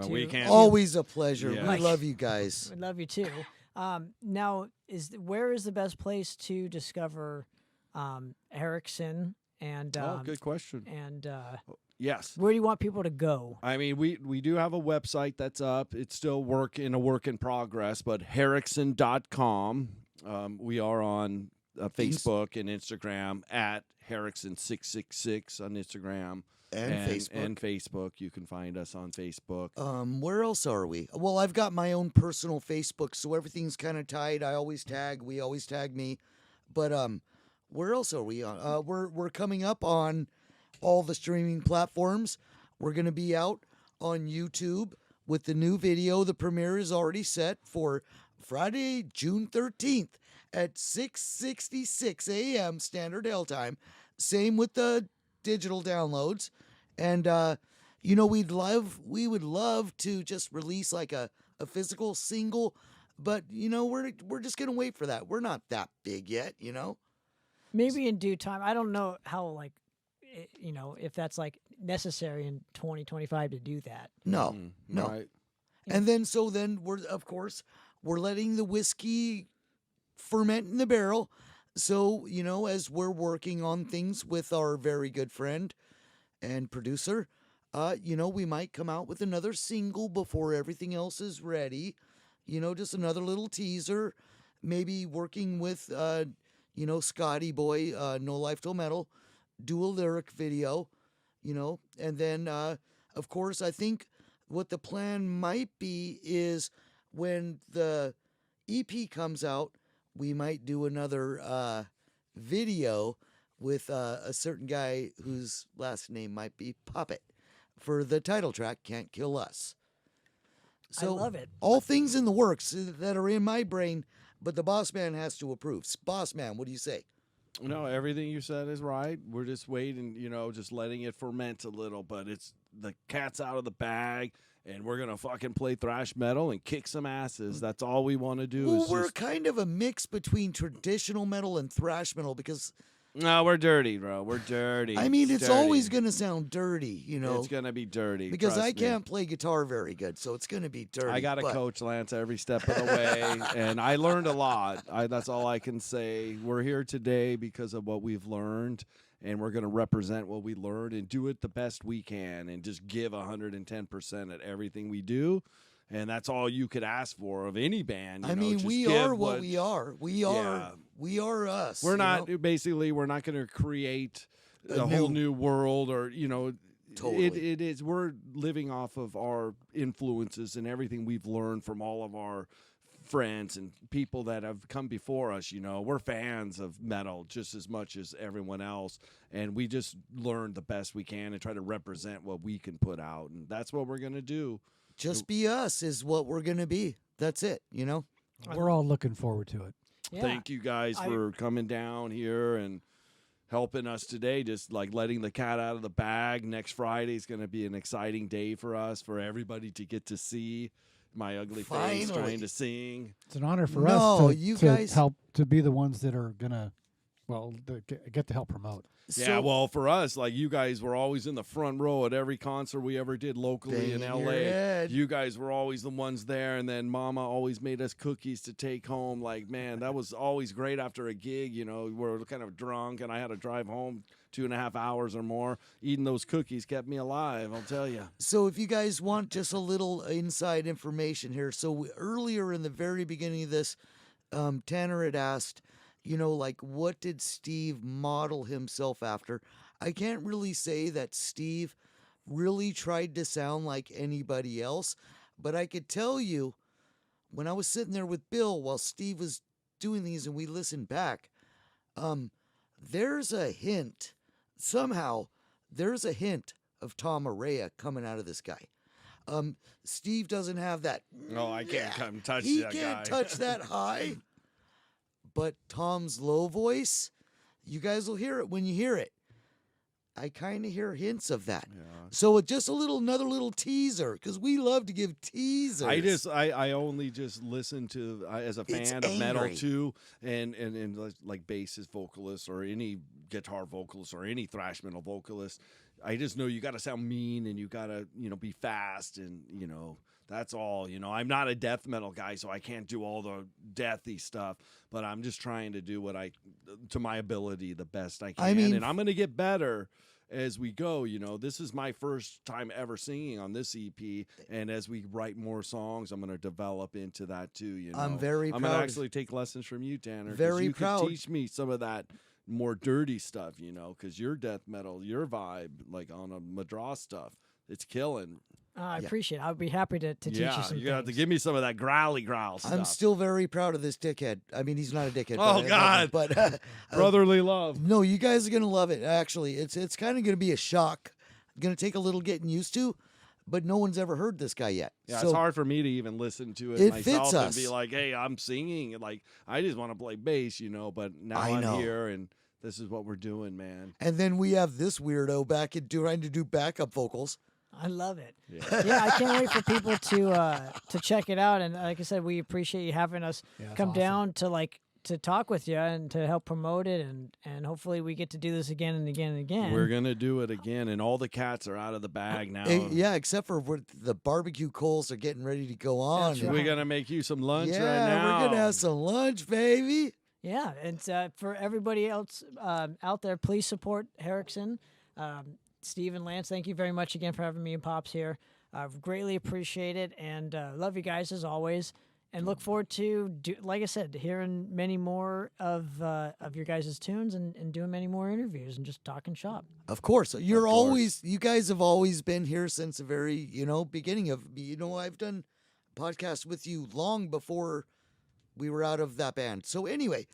Speaker 1: we can't.
Speaker 3: Always a pleasure.
Speaker 1: Yeah.
Speaker 3: We love you guys.
Speaker 2: We love you too. Now, where is the best place to discover Harxson and
Speaker 1: Good question.
Speaker 2: and
Speaker 1: Yes.
Speaker 2: where do you want people to go?
Speaker 1: I mean, we do have a website that's up. It's still a work in progress, but Harxson.com. We are on Facebook and Instagram at Harxson666 on Instagram.
Speaker 3: And Facebook.
Speaker 1: And Facebook. You can find us on Facebook.
Speaker 3: Where else are we? Well, I've got my own personal Facebook, so everything's kind of tied. I always tag. We always tag me. But where else are we on? We're coming up on all the streaming platforms. We're gonna be out on YouTube with the new video. The premiere is already set for Friday, June 13th at 6:66 a.m. Standard Hell Time. Same with the digital downloads. And you know, we would love to just release like a physical single, but you know, we're just gonna wait for that. We're not that big yet, you know.
Speaker 2: Maybe in due time. I don't know how, like, you know, if that's like necessary in 2025 to do that.
Speaker 3: No, no.
Speaker 1: Right.
Speaker 3: And then we're letting the whiskey ferment in the barrel. So, you know, as we're working on things with our very good friend and producer, you know, we might come out with another single before everything else is ready. You know, just another little teaser. Maybe working with, you know, Scotty Boy, No Life Till Metal, do a lyric video, you know. And then, of course, I think what the plan might be is when the EP comes out, we might do another video with a certain guy whose last name might be Poppitt for the title track, Can't Kill Us. So
Speaker 2: love it.
Speaker 3: All things in the works that are in my brain, but the boss man has to approve. Boss man, what do you say?
Speaker 1: No, everything you said is right. We're just waiting, you know, just letting it ferment a little, but it's the cat's out of the bag, and we're gonna fucking play thrash metal and kick some asses. That's all we want to do.
Speaker 3: Well,
Speaker 1: is
Speaker 3: we're
Speaker 1: just,
Speaker 3: kind of a mix between traditional metal and thrash metal because
Speaker 1: No, we're dirty, bro. We're dirty.
Speaker 3: I mean, it's
Speaker 1: dirty.
Speaker 3: always going to sound dirty, you know.
Speaker 1: It's gonna be dirty
Speaker 3: because
Speaker 1: trust
Speaker 3: I
Speaker 1: me.
Speaker 3: can't play guitar very good, so it's going to be dirty.
Speaker 1: I got to
Speaker 3: but
Speaker 1: coach Lance every step of the way, and I learned a lot. That's all I can say. We're here today because of what we've learned, and we're going to represent what we learned and do it the best we can and just give 110% at everything we do. And that's all you could ask for of any band.
Speaker 3: I mean,
Speaker 1: just
Speaker 3: we
Speaker 1: give
Speaker 3: are what we are. We are us.
Speaker 1: We're
Speaker 3: you
Speaker 1: not
Speaker 3: know?
Speaker 1: basically. We're not going to create
Speaker 3: A
Speaker 1: a whole new world, or
Speaker 3: Totally.
Speaker 1: It is. We're living off of our influences and everything we've learned from all of our friends and people that have come before us. We're fans of metal just as much as everyone else, and we just learn the best we can and try to represent what we can put out, and that's what we're going to do.
Speaker 3: Just be us is what we're going to be. That's it,
Speaker 4: We're all looking forward to it.
Speaker 2: Yeah.
Speaker 1: Thank you guys for coming down here and helping us today, just like letting the cat out of the bag. Next Friday is going to be an exciting day for us, for everybody to get to see my ugly face
Speaker 3: Finally.
Speaker 1: trying to sing.
Speaker 4: It's an honor for
Speaker 3: No,
Speaker 4: us
Speaker 3: you
Speaker 4: to
Speaker 3: guys-
Speaker 4: help to be the ones that are gonna, get to help promote.
Speaker 1: Yeah, well, for us, like you guys were always in the front row at every concert we ever did locally in
Speaker 3: Bang your
Speaker 1: LA.
Speaker 3: head.
Speaker 1: You guys were always the ones there, and then Mama always made us cookies to take home. Like, man, that was always great after a gig. We're kind of drunk, and I had to drive home 2.5 hours or more. Eating those cookies kept me alive, I'll tell you.
Speaker 3: So if you guys want just a little inside information here. So earlier in the very beginning of this, Tanner had asked, what did Steve model himself after? I can't really say that Steve really tried to sound like anybody else, but I could tell you when I was sitting there with Bill while Steve was doing these and we listened back, there's a hint. Somehow, there's a hint of Tom Araya coming out of this guy. Steve doesn't have that.
Speaker 1: Oh, I can't come touch
Speaker 3: He
Speaker 1: that
Speaker 3: can't
Speaker 1: guy.
Speaker 3: touch that high. But Tom's low voice, you guys will hear it when you hear it. I kind of hear hints of that.
Speaker 1: Yeah.
Speaker 3: So it's just another little teaser, because we love to give teasers.
Speaker 1: I only just listen to as a
Speaker 3: It's
Speaker 1: fan of metal
Speaker 3: angry.
Speaker 1: too, and like bassist vocalists or any guitar vocalist or any thrash metal vocalist. I just know you got to sound mean and you got to be fast and that's all. I'm not a death metal guy, so I can't do all the deathy stuff. But I'm just trying to do to my ability, the best I can.
Speaker 3: I mean,
Speaker 1: and I'm gonna get better as we go. This is my first time ever singing on this EP, and as we write more songs, I'm going to develop into that too.
Speaker 3: I'm very
Speaker 1: I'm
Speaker 3: proud.
Speaker 1: going to actually take lessons from you, Tanner. 'cause
Speaker 3: Very
Speaker 1: you
Speaker 3: proud.
Speaker 1: Can teach me some of that more dirty stuff, because your death metal, your vibe, like on a Madras stuff, it's killing.
Speaker 2: I appreciate it. I'd be happy to teach you some
Speaker 1: you're gonna have to
Speaker 2: things.
Speaker 1: give me some of that growly growl stuff.
Speaker 3: I'm still very proud of this dickhead. I mean, he's not a dickhead.
Speaker 1: Oh,
Speaker 3: but
Speaker 1: God.
Speaker 3: But
Speaker 1: Brotherly love.
Speaker 3: no, you guys are gonna love it. Actually, it's kind of gonna be a shock. Gonna take a little getting used to, but no one's ever heard this guy yet.
Speaker 1: Yeah,
Speaker 3: so
Speaker 1: it's hard for me to even listen to it,
Speaker 3: It
Speaker 1: myself
Speaker 3: fits
Speaker 1: and
Speaker 3: us.
Speaker 1: be like, hey, I'm singing. Like, I just want to play bass, but now
Speaker 3: I
Speaker 1: I'm
Speaker 3: know.
Speaker 1: here and this is what we're doing, man.
Speaker 3: And then we have this weirdo back and trying to do backup vocals.
Speaker 2: I love it.
Speaker 1: Yeah.
Speaker 2: Yeah, I can't wait for people to check it out. And like I said, we appreciate you having us
Speaker 4: Yeah, that's
Speaker 2: come
Speaker 4: awesome.
Speaker 2: down to talk with you and to help promote it. And hopefully we get to do this again and again and again.
Speaker 1: We're going to do it again, and all the cats are out of the bag now.
Speaker 3: Yeah, except for the barbecue coals are getting ready to go on.
Speaker 2: That's
Speaker 3: And-
Speaker 2: right.
Speaker 1: We're going to make you some lunch
Speaker 3: yeah,
Speaker 1: right now.
Speaker 3: we're gonna have some lunch, baby.
Speaker 2: Yeah, and for everybody else out there, please support Harxson. Steve and Lance, thank you very much again for having me and Pops here. Greatly appreciate it, and love you guys as always. And look forward to, like I said, hearing many more of your guys' tunes and doing many more interviews and just talking shop.
Speaker 3: Of course,
Speaker 1: course.
Speaker 3: you guys have always been here since the very, beginning of, I've done podcasts with you long before we were out of that band. So anyway,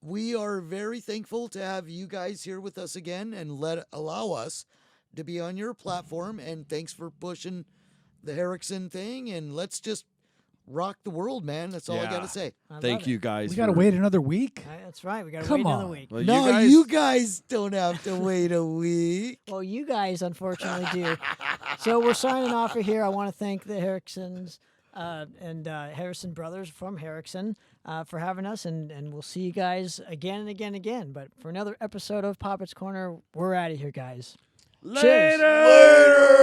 Speaker 3: we are very thankful to have you guys here with us again and allow us to be on your platform. And thanks for pushing the Harxson thing. And let's just rock the world, man. That's all I got
Speaker 1: Yeah.
Speaker 3: to say.
Speaker 2: I
Speaker 1: Thank
Speaker 2: love
Speaker 1: you
Speaker 2: it.
Speaker 1: guys.
Speaker 4: We got to
Speaker 1: for-
Speaker 4: wait another week.
Speaker 2: That's right. We got to
Speaker 4: Come
Speaker 2: wait another
Speaker 4: on.
Speaker 2: week.
Speaker 1: Well,
Speaker 3: No, you guys don't have to wait a week.
Speaker 2: Well, you guys unfortunately do. So we're signing off of here. I want to thank the Harxsons and Harrison Brothers from Harxson for having us, and we'll see you guys again and again and again. But for another episode of Poppitt's Corner, we're out of here, guys.
Speaker 1: Later!
Speaker 3: Later!